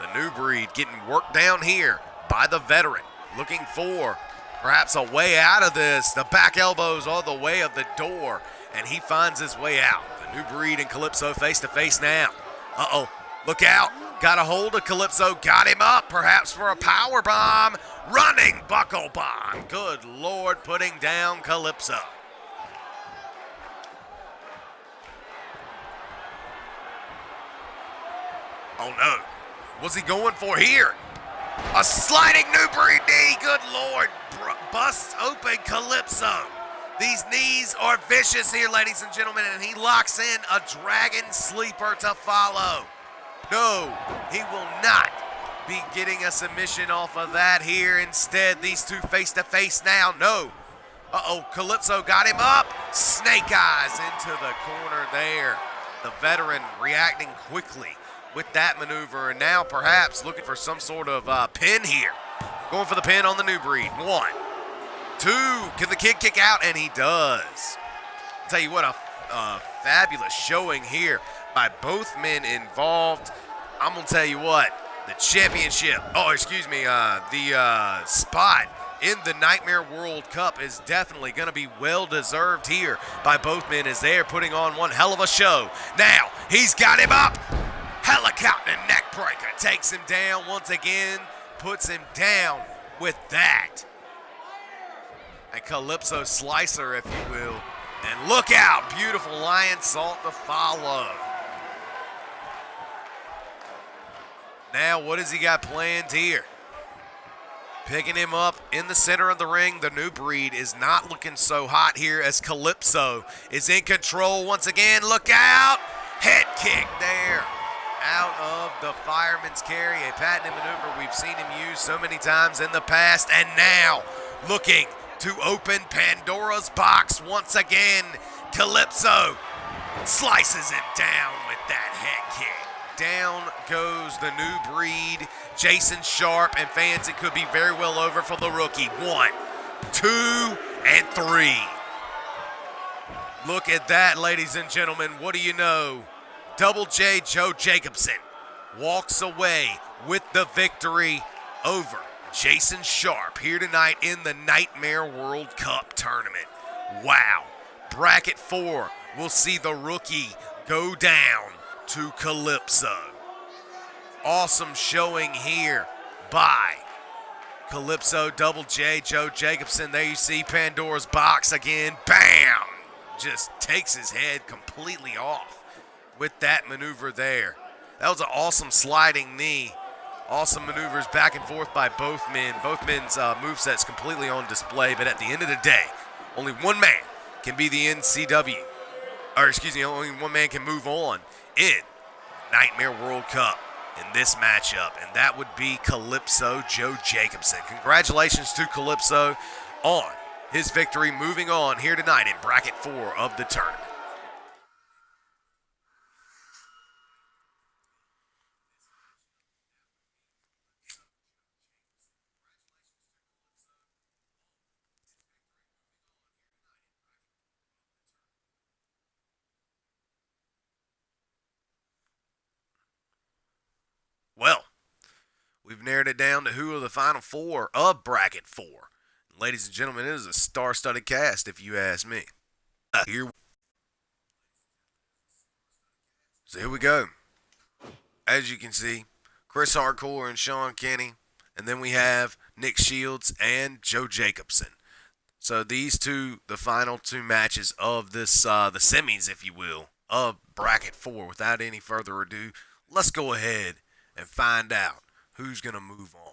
The new breed getting worked down here by the veteran, looking for perhaps a way out of this. The back elbows are the way of the door, and he finds his way out. The new breed and Calypso face to face now. Uh-oh, look out. Got a hold of Calypso, got him up, perhaps for a power bomb. Running buckle bomb. Good Lord, putting down Calypso. Oh no, what's he going for here? A sliding new breed knee, good Lord. Busts open Calypso. These knees are vicious here, ladies and gentlemen, and he locks in a dragon sleeper to follow. No, he will not be getting a submission off of that here. Instead, these two face-to-face now. No. Uh-oh, Calypso got him up. Snake eyes into the corner there. The veteran reacting quickly with that maneuver, and now perhaps looking for some sort of pin here. Going for the pin on the new breed. 1, 2, can the kid kick out? And he does. I'll tell you what, a fabulous showing here by both men involved. I'm going to tell you what, the championship, the spot in the Nightmare World Cup is definitely going to be well-deserved here by both men as they're putting on one hell of a show. Now, he's got him up. Helicopter neckbreaker takes him down once again, puts him down with that. A Calypso slicer, if you will. And look out, beautiful lion salt to follow. Now, what has he got planned here? Picking him up in the center of the ring. The new breed is not looking so hot here as Calypso is in control once again. Look out! Head kick there. Out of the fireman's carry, a patented maneuver we've seen him use so many times in the past. And now, looking to open Pandora's box once again. Calypso slices him down with that head kick. Down goes the new breed, Jason Sharp, and fans, it could be very well over for the rookie. 1, 2, and 3. Look at that, ladies and gentlemen. What do you know? Double J Joe Jacobson walks away with the victory over Jason Sharp here tonight in the Nightmare World Cup tournament. Wow. Bracket 4 will see the rookie go down to Calypso. Awesome showing here by Calypso, Double J, Joe Jacobson. There you see Pandora's box again. Bam! Just takes his head completely off with that maneuver there. That was an awesome sliding knee. Awesome maneuvers back and forth by both men. Both men's movesets completely on display, but at the end of the day, only one man can be the only one man can move on in Nightmare World Cup in this matchup, and that would be Calypso Joe Jacobson. Congratulations to Calypso on his victory, moving on here tonight in Bracket 4 of the tournament. Well, we've narrowed it down to who are the final 4 of Bracket 4. Ladies and gentlemen, it is a star-studded cast, if you ask me. So here we go. As you can see, Chris Hardcore and Sean Kenny, and then we have Nick Shields and Joe Jacobson. So these two, the final 2 matches of this, the semis, if you will, of Bracket 4. Without any further ado, let's go ahead and find out who's going to move on.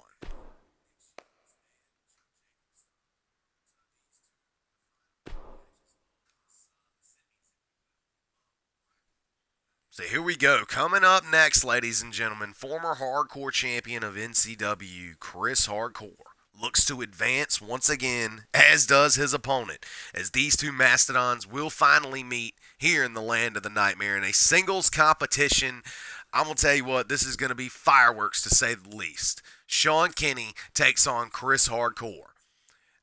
So here we go. Coming up next, ladies and gentlemen, former hardcore champion of NCW, Chris Hardcore, looks to advance once again, as does his opponent, as these two mastodons will finally meet here in the land of the Nightmare in a singles competition. I'm going to tell you what, this is going to be fireworks to say the least. Sean Kenny takes on Chris Hardcore.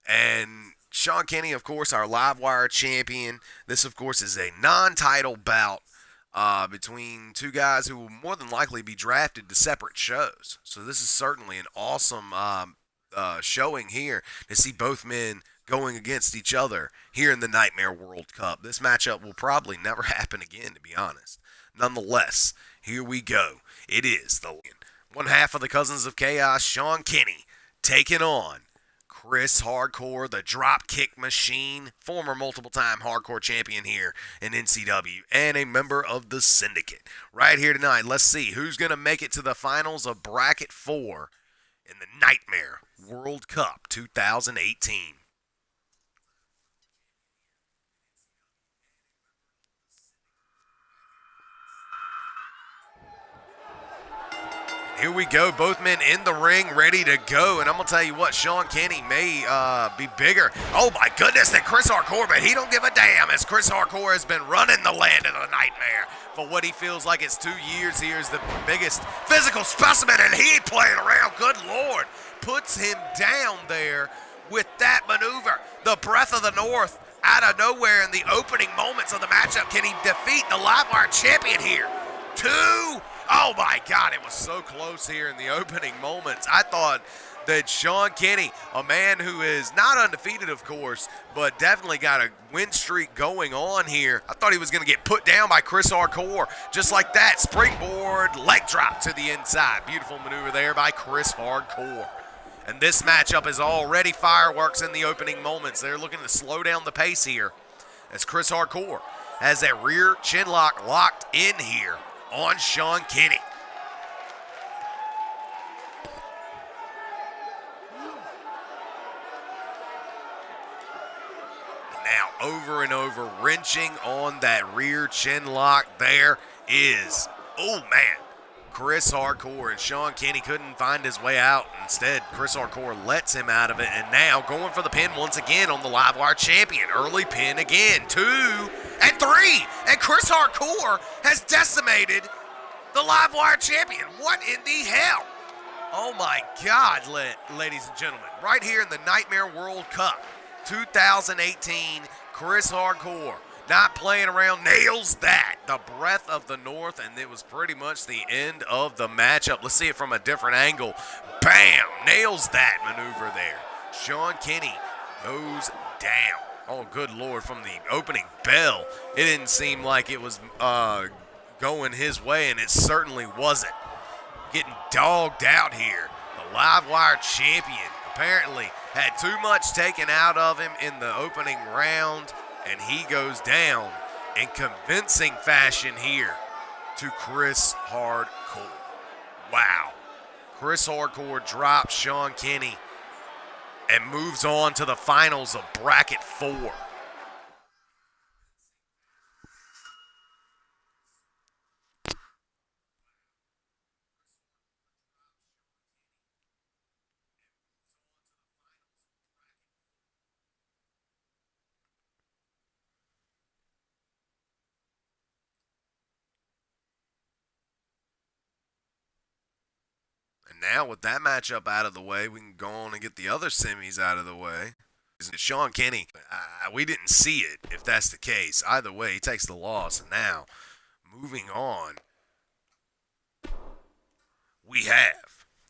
And Sean Kenny, of course, our Livewire champion. This, of course, is a non-title bout between two guys who will more than likely be drafted to separate shows. So this is certainly an awesome showing here to see both men going against each other here in the Nightmare World Cup. This matchup will probably never happen again, to be honest. Nonetheless, here we go. It is the one half of the Cousins of Chaos, Sean Kenny, taking on Chris Hardcore, the Dropkick Machine, former multiple-time hardcore champion here in NCW, and a member of the Syndicate. Right here tonight, let's see who's going to make it to the finals of Bracket 4 in the Nightmare World Cup 2018. Here we go, both men in the ring, ready to go, and I'm going to tell you what, Sean Kenny may be bigger, oh my goodness, than Chris Hardcore, but he don't give a damn, as Chris Hardcore has been running the land of the Nightmare for what he feels like it's 2 years here as the biggest physical specimen, and he ain't playing around, good Lord, puts him down there with that maneuver, the Breath of the North, out of nowhere in the opening moments of the matchup. Can he defeat the Livewire champion here? 2. Oh my God, it was so close here in the opening moments. I thought that Sean Kenny, a man who is not undefeated, of course, but definitely got a win streak going on here. I thought he was going to get put down by Chris Hardcore. Just like that, springboard, leg drop to the inside. Beautiful maneuver there by Chris Hardcore. And this matchup is already fireworks in the opening moments. They're looking to slow down the pace here as Chris Hardcore has that rear chin lock locked in here on Sean Kenny. Now over and over, wrenching on that rear chin lock. There is, oh man, Chris Hardcore, and Sean Kenny couldn't find his way out. Instead, Chris Hardcore lets him out of it, and now going for the pin once again on the Livewire champion. Early pin again, 2 and 3, and Chris Hardcore has decimated the Livewire champion. What in the hell? Oh my God, ladies and gentlemen, right here in the Nightmare World Cup 2018, Chris Hardcore, not playing around, nails that. The breath of the North, and it was pretty much the end of the matchup. Let's see it from a different angle. Bam! Nails that maneuver there. Sean Kenny goes down. Oh, good Lord, from the opening bell, it didn't seem like it was going his way, and it certainly wasn't. Getting dogged out here. The Livewire champion apparently had too much taken out of him in the opening round, and he goes down in convincing fashion here to Chris Hardcore. Wow. Chris Hardcore drops Sean Kenny and moves on to the finals of Bracket 4. And now with that matchup out of the way, we can go on and get the other semis out of the way. Sean Kenny, we didn't see it if that's the case. Either way, he takes the loss. And now, moving on, we have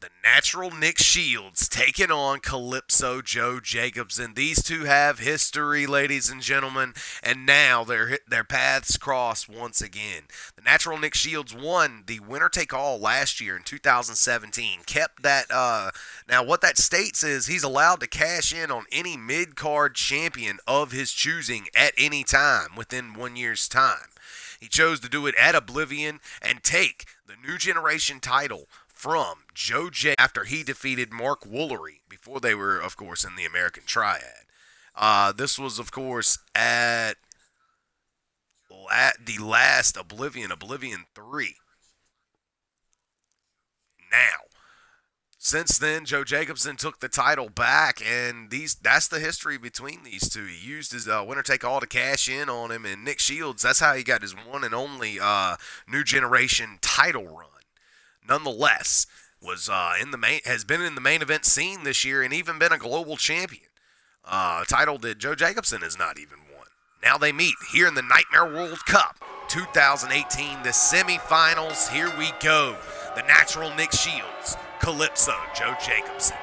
the natural Nick Shields taking on Calypso Joe Jacobson. These two have history, ladies and gentlemen, and now their paths cross once again. The natural Nick Shields won the winner-take-all last year in 2017. Kept that. Now, what that states is he's allowed to cash in on any mid-card champion of his choosing at any time within 1 year's time. He chose to do it at Oblivion and take the New Generation title from Joe J after he defeated Mark Woolery before they were, of course, in the American Triad. This was, of course, at the last Oblivion 3. Now, since then, Joe Jacobson took the title back, and that's the history between these two. He used his winner-take-all to cash in on him, and Nick Shields, that's how he got his one and only New Generation title run. Nonetheless, has been in the main event scene this year and even been a global champion. A title that Joe Jacobson has not even won. Now they meet here in the Nightmare World Cup 2018, the semifinals. Here we go. The natural Nick Shields, Calypso Joe Jacobson.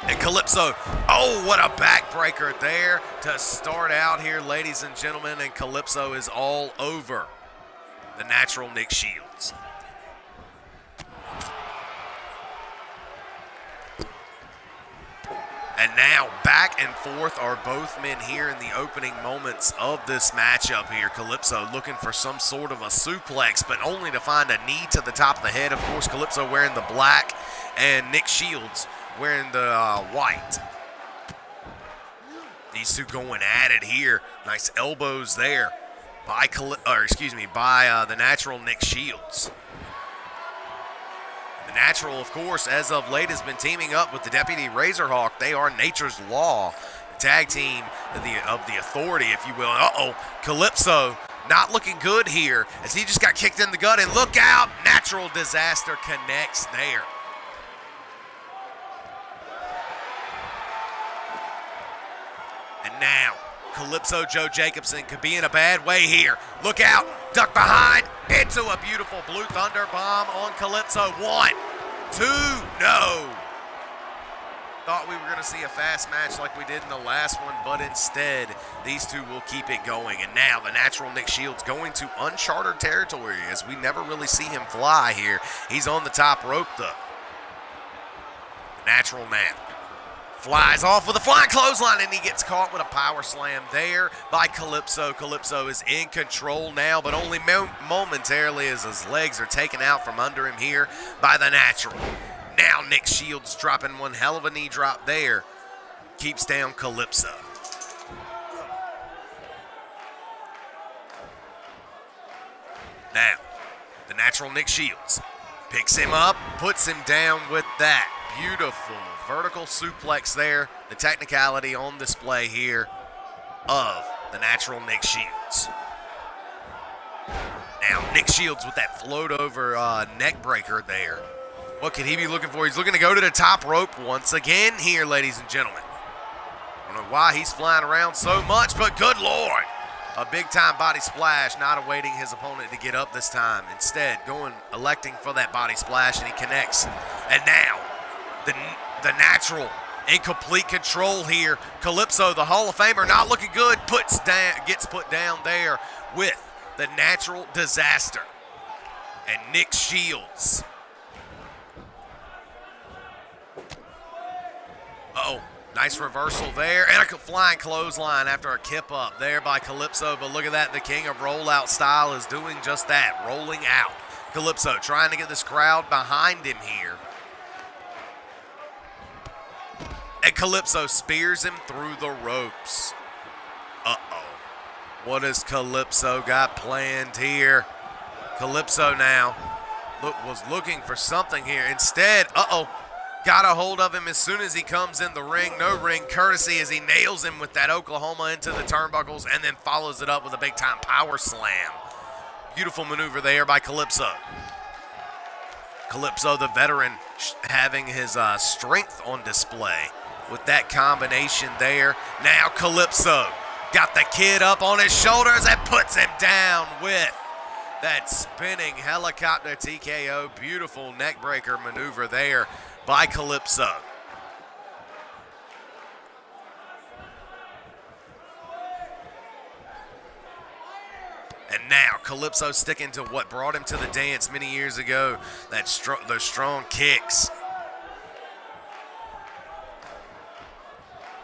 And Calypso, oh, what a backbreaker there to start out here, ladies and gentlemen. And Calypso is all over the natural Nick Shields. And now back and forth are both men here in the opening moments of this matchup here. Calypso looking for some sort of a suplex, but only to find a knee to the top of the head. Of course, Calypso wearing the black and Nick Shields wearing the white. These two going at it here. Nice elbows there by the natural Nick Shields. Natural, of course, as of late has been teaming up with the Deputy Razorhawk. They are Nature's Law, tag team of the Authority, if you will. Uh-oh, Calypso not looking good here as he just got kicked in the gut. And look out, Natural Disaster connects there. And now, Calypso Joe Jacobson could be in a bad way here. Look out. Duck behind. Into a beautiful Blue Thunder bomb on Calypso. 1, 2, no. Thought we were going to see a fast match like we did in the last one, but instead, these two will keep it going. And now the natural Nick Shields going to uncharted territory as we never really see him fly here. He's on the top rope, though. The natural now flies off with a flying clothesline, and he gets caught with a power slam there by Calypso. Calypso is in control now, but only momentarily as his legs are taken out from under him here by the natural. Now Nick Shields dropping one hell of a knee drop there. Keeps down Calypso. Now, the natural Nick Shields picks him up, puts him down with that beautiful vertical suplex there. The technicality on display here of the natural Nick Shields. Now, Nick Shields with that float over neck breaker there. What could he be looking for? He's looking to go to the top rope once again here, ladies and gentlemen. I don't know why he's flying around so much, but good Lord. A big-time body splash, not awaiting his opponent to get up this time. Instead, electing for that body splash, and he connects. And now, the natural in complete control here. Calypso, the Hall of Famer, not looking good, gets put down there with the natural disaster. And Nick Shields. Uh-oh, nice reversal there, and a flying clothesline after a kip up there by Calypso, but look at that, the king of rollout style is doing just that, rolling out. Calypso trying to get this crowd behind him here. And Calypso spears him through the ropes. Uh-oh, what has Calypso got planned here? Calypso now was looking for something here. Instead, got a hold of him as soon as he comes in the ring. No ring courtesy as he nails him with that Oklahoma into the turnbuckles and then follows it up with a big-time power slam. Beautiful maneuver there by Calypso. Calypso, the veteran, having his strength on display with that combination there. Now Calypso got the kid up on his shoulders and puts him down with that spinning helicopter TKO. Beautiful neckbreaker maneuver there by Calypso. And now Calypso sticking to what brought him to the dance many years ago, those strong kicks.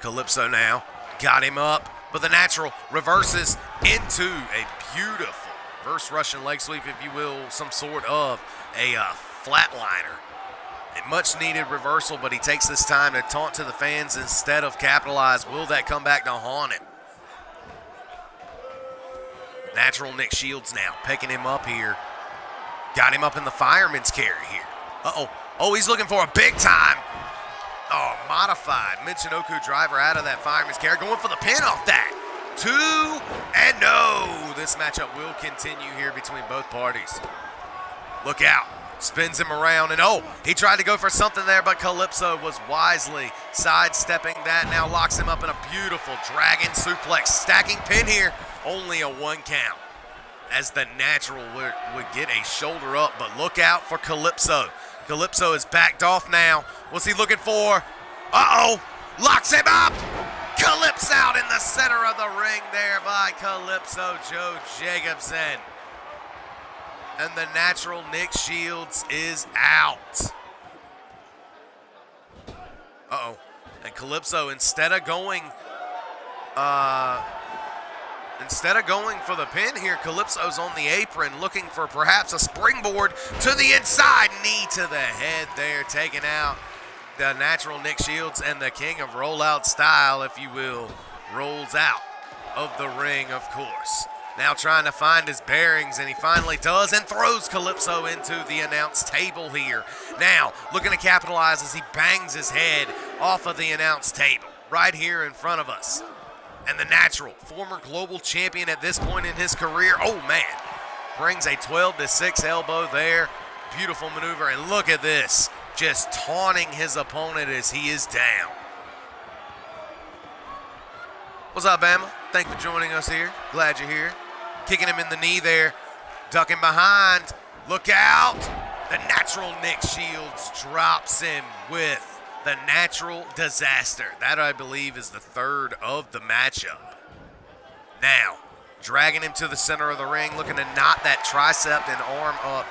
Calypso now got him up, but the natural reverses into a beautiful reverse Russian leg sweep, if you will, some sort of a flatliner. A much needed reversal, but he takes this time to taunt to the fans instead of capitalize. Will that come back to haunt him? Natural Nick Shields now picking him up here. Got him up in the fireman's carry here. Oh, he's looking for a big time. Oh, modified Michinoku driver out of that fireman's carry. Going for the pin off that. 2 and no. This matchup will continue here between both parties. Look out. Spins him around, and he tried to go for something there, but Calypso was wisely sidestepping that. Now locks him up in a beautiful dragon suplex. Stacking pin here, only a 1 count. As the natural would get a shoulder up, but look out for Calypso. Calypso is backed off now. What's he looking for? Locks him up. Calypso out in the center of the ring there by Calypso Joe Jacobson. And the natural Nick Shields is out. And Calypso, instead of going for the pin here, Calypso's on the apron looking for perhaps a springboard to the inside. Knee to the head there, taking out the natural Nick Shields, and the king of rollout style, if you will, rolls out of the ring, of course. Now trying to find his bearings, and he finally does, and throws Calypso into the announce table here. Now looking to capitalize as he bangs his head off of the announce table right here in front of us. And the natural, former global champion at this point in his career, brings a 12-6 elbow there. Beautiful maneuver, and look at this, just taunting his opponent as he is down. What's up, Bama? Thanks for joining us here. Glad you're here. Kicking him in the knee there. Ducking behind. Look out. The natural Nick Shields drops him with the natural disaster. That, I believe, is the third of the matchup. Now, dragging him to the center of the ring, looking to knot that tricep and arm up.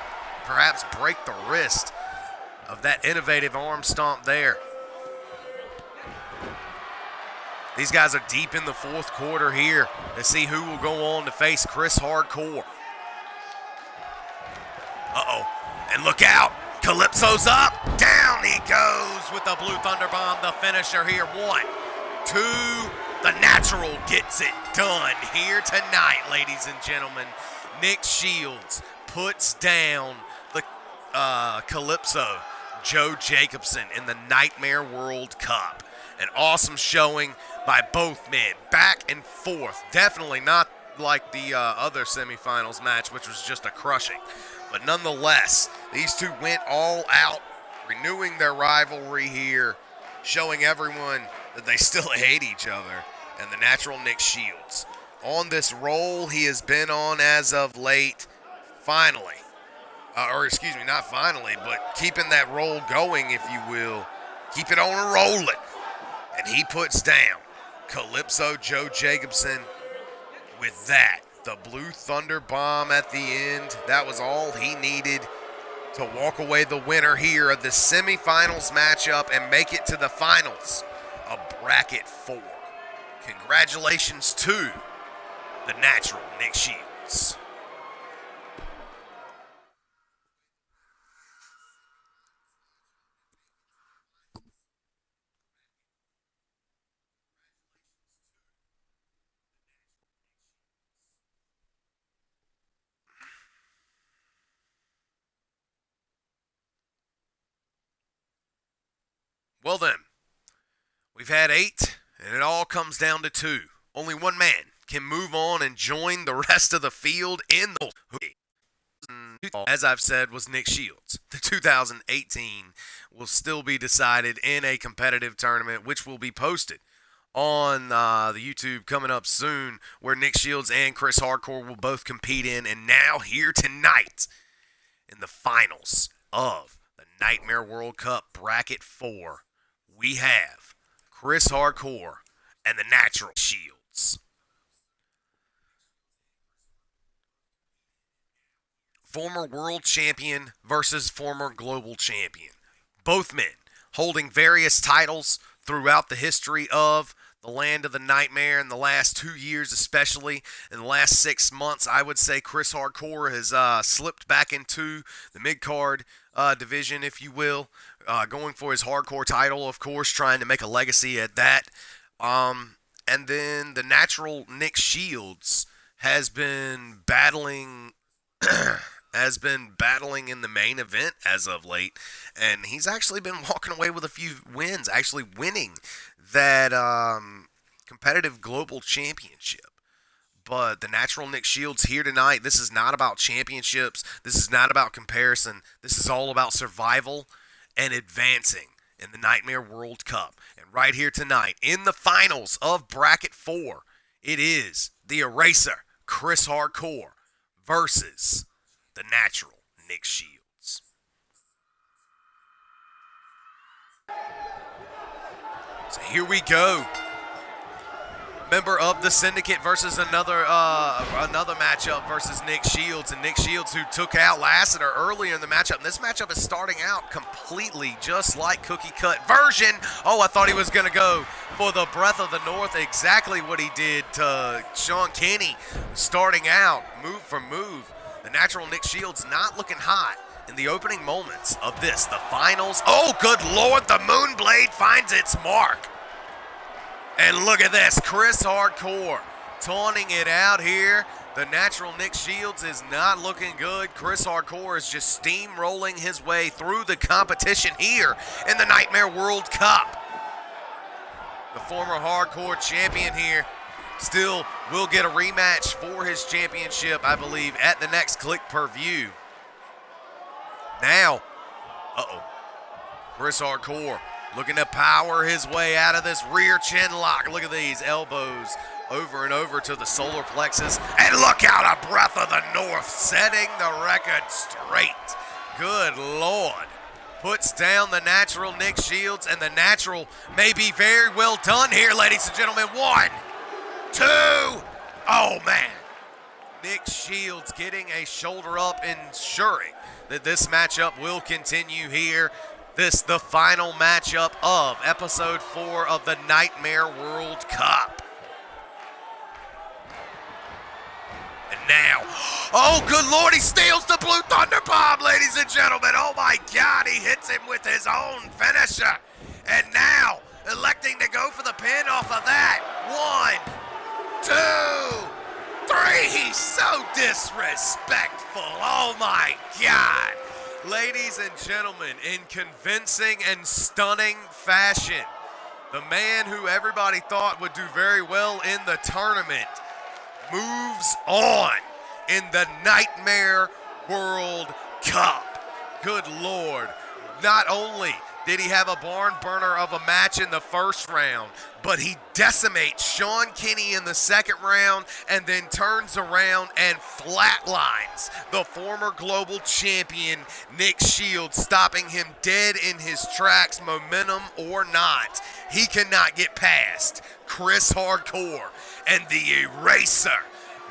Perhaps break the wrist of that innovative arm stomp there. These guys are deep in the fourth quarter here to see who will go on to face Chris Hardcore. Uh-oh. And look out. Calypso's up. Down he goes with the Blue Thunder Bomb, the finisher here. 1, 2. The Natural gets it done here tonight, ladies and gentlemen. Nick Shields puts down the Calypso, Joe Jacobson, in the Nightmare World Cup. An awesome showing by both men, back and forth. Definitely not like the other semifinals match, which was just a crushing. But nonetheless, these two went all out, renewing their rivalry here, showing everyone that they still hate each other. And the natural Nick Shields, on this roll he has been on as of late, finally. Not finally, but keeping that roll going, if you will. Keep it on rolling. And he puts down Calypso Joe Jacobson with that. The Blue Thunder Bomb at the end. That was all he needed to walk away the winner here of the semifinals matchup and make it to the finals of Bracket 4. Congratulations to the natural Nick Shields. Well then, we've had 8, and it all comes down to 2. Only one man can move on and join the rest of the field in the as I've said, was Nick Shields. The 2018 will still be decided in a competitive tournament, which will be posted on the YouTube coming up soon, where Nick Shields and Chris Hardcore will both compete in. And now here tonight in the finals of the Nightmare World Cup Bracket 4, we have Chris Hardcore and the natural Shields. Former world champion versus former global champion. Both men holding various titles throughout the history of the land of the Nightmare in the last 2 years, especially in the last 6 months. I would say Chris Hardcore has slipped back into the mid-card division, if you will, going for his Hardcore title, of course, trying to make a legacy at that. And then the natural Nick Shields has been battling in the main event as of late, and he's actually been walking away with a few wins, actually winning that competitive global championship. But the natural Nick Shields here tonight, this is not about championships, this is not about comparison, this is all about survival and advancing in the Nightmare World Cup. And right here tonight, in the finals of Bracket 4, it is the Eraser, Chris Hardcore, versus the natural Nick Shields. So here we go. Member of the Syndicate versus another matchup versus Nick Shields. And Nick Shields, who took out Lassiter earlier in the matchup. And this matchup is starting out completely just like Cookie Cut version. Oh, I thought he was going to go for the Breath of the North. Exactly what he did to Sean Kenny starting out, move for move. The natural Nick Shields not looking hot in the opening moments of this, the finals. Oh, good Lord, the Moonblade finds its mark. And look at this, Chris Hardcore taunting it out here. The natural Nick Shields is not looking good. Chris Hardcore is just steamrolling his way through the competition here in the Nightmare World Cup. The former Hardcore champion here still will get a rematch for his championship, I believe, at the next Click Per View. Now, Chris Hardcore looking to power his way out of this rear chin lock. Look at these elbows over and over to the solar plexus. And look out, a breath of the north, setting the record straight. Good Lord. Puts down the natural Nick Shields, and the natural may be very well done here, ladies and gentlemen. 1, 2, oh man. Nick Shields getting a shoulder up, ensuring that this matchup will continue here. This the final matchup of episode 4 of the Nightmare World Cup. And now, oh good Lord, he steals the Blue Thunder Bomb, ladies and gentlemen. Oh my God, he hits him with his own finisher. And now, electing to go for the pin off of that. 1, 2, 3, he's so disrespectful, oh my God. Ladies and gentlemen, in convincing and stunning fashion, the man who everybody thought would do very well in the tournament moves on in the Nightmare World Cup. Good Lord, not only did he have a barn burner of a match in the first round, but he decimates Sean Kinney in the second round and then turns around and flatlines the former global champion Nick Shields, stopping him dead in his tracks, momentum or not. He cannot get past Chris Hardcore, and the Eraser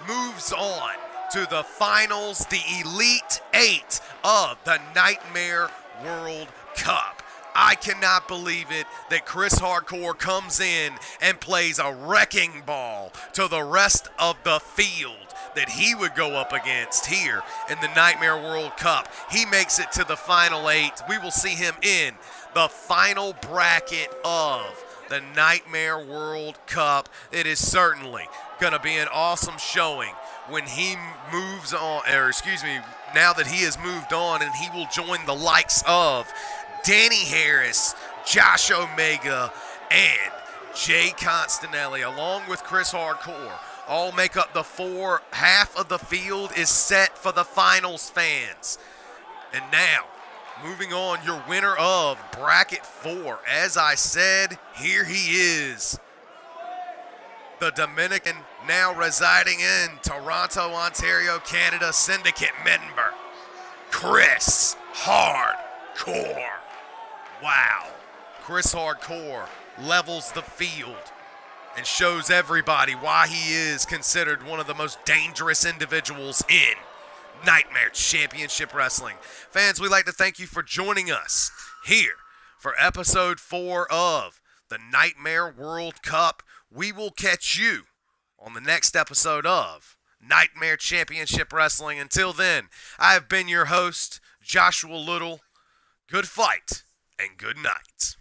moves on to the finals, the Elite 8 of the Nightmare World Cup. I cannot believe it that Chris Hardcore comes in and plays a wrecking ball to the rest of the field that he would go up against here in the Nightmare World Cup. He makes it to the final 8. We will see him in the final bracket of the Nightmare World Cup. It is certainly going to be an awesome showing when he moves on, now that he has moved on, and he will join the likes of Danny Harris, Josh Omega, and Jay Constanelli, along with Chris Hardcore, all make up the 4. Half of the field is set for the finals, fans. And now, moving on, your winner of Bracket 4. As I said, here he is. The Dominican, now residing in Toronto, Ontario, Canada, Syndicate member, Chris Hardcore. Wow. Chris Hardcore levels the field and shows everybody why he is considered one of the most dangerous individuals in Nightmare Championship Wrestling. Fans, we'd like to thank you for joining us here for episode 4 of the Nightmare World Cup. We will catch you on the next episode of Nightmare Championship Wrestling. Until then, I have been your host, Joshua Little. Good fight and good night.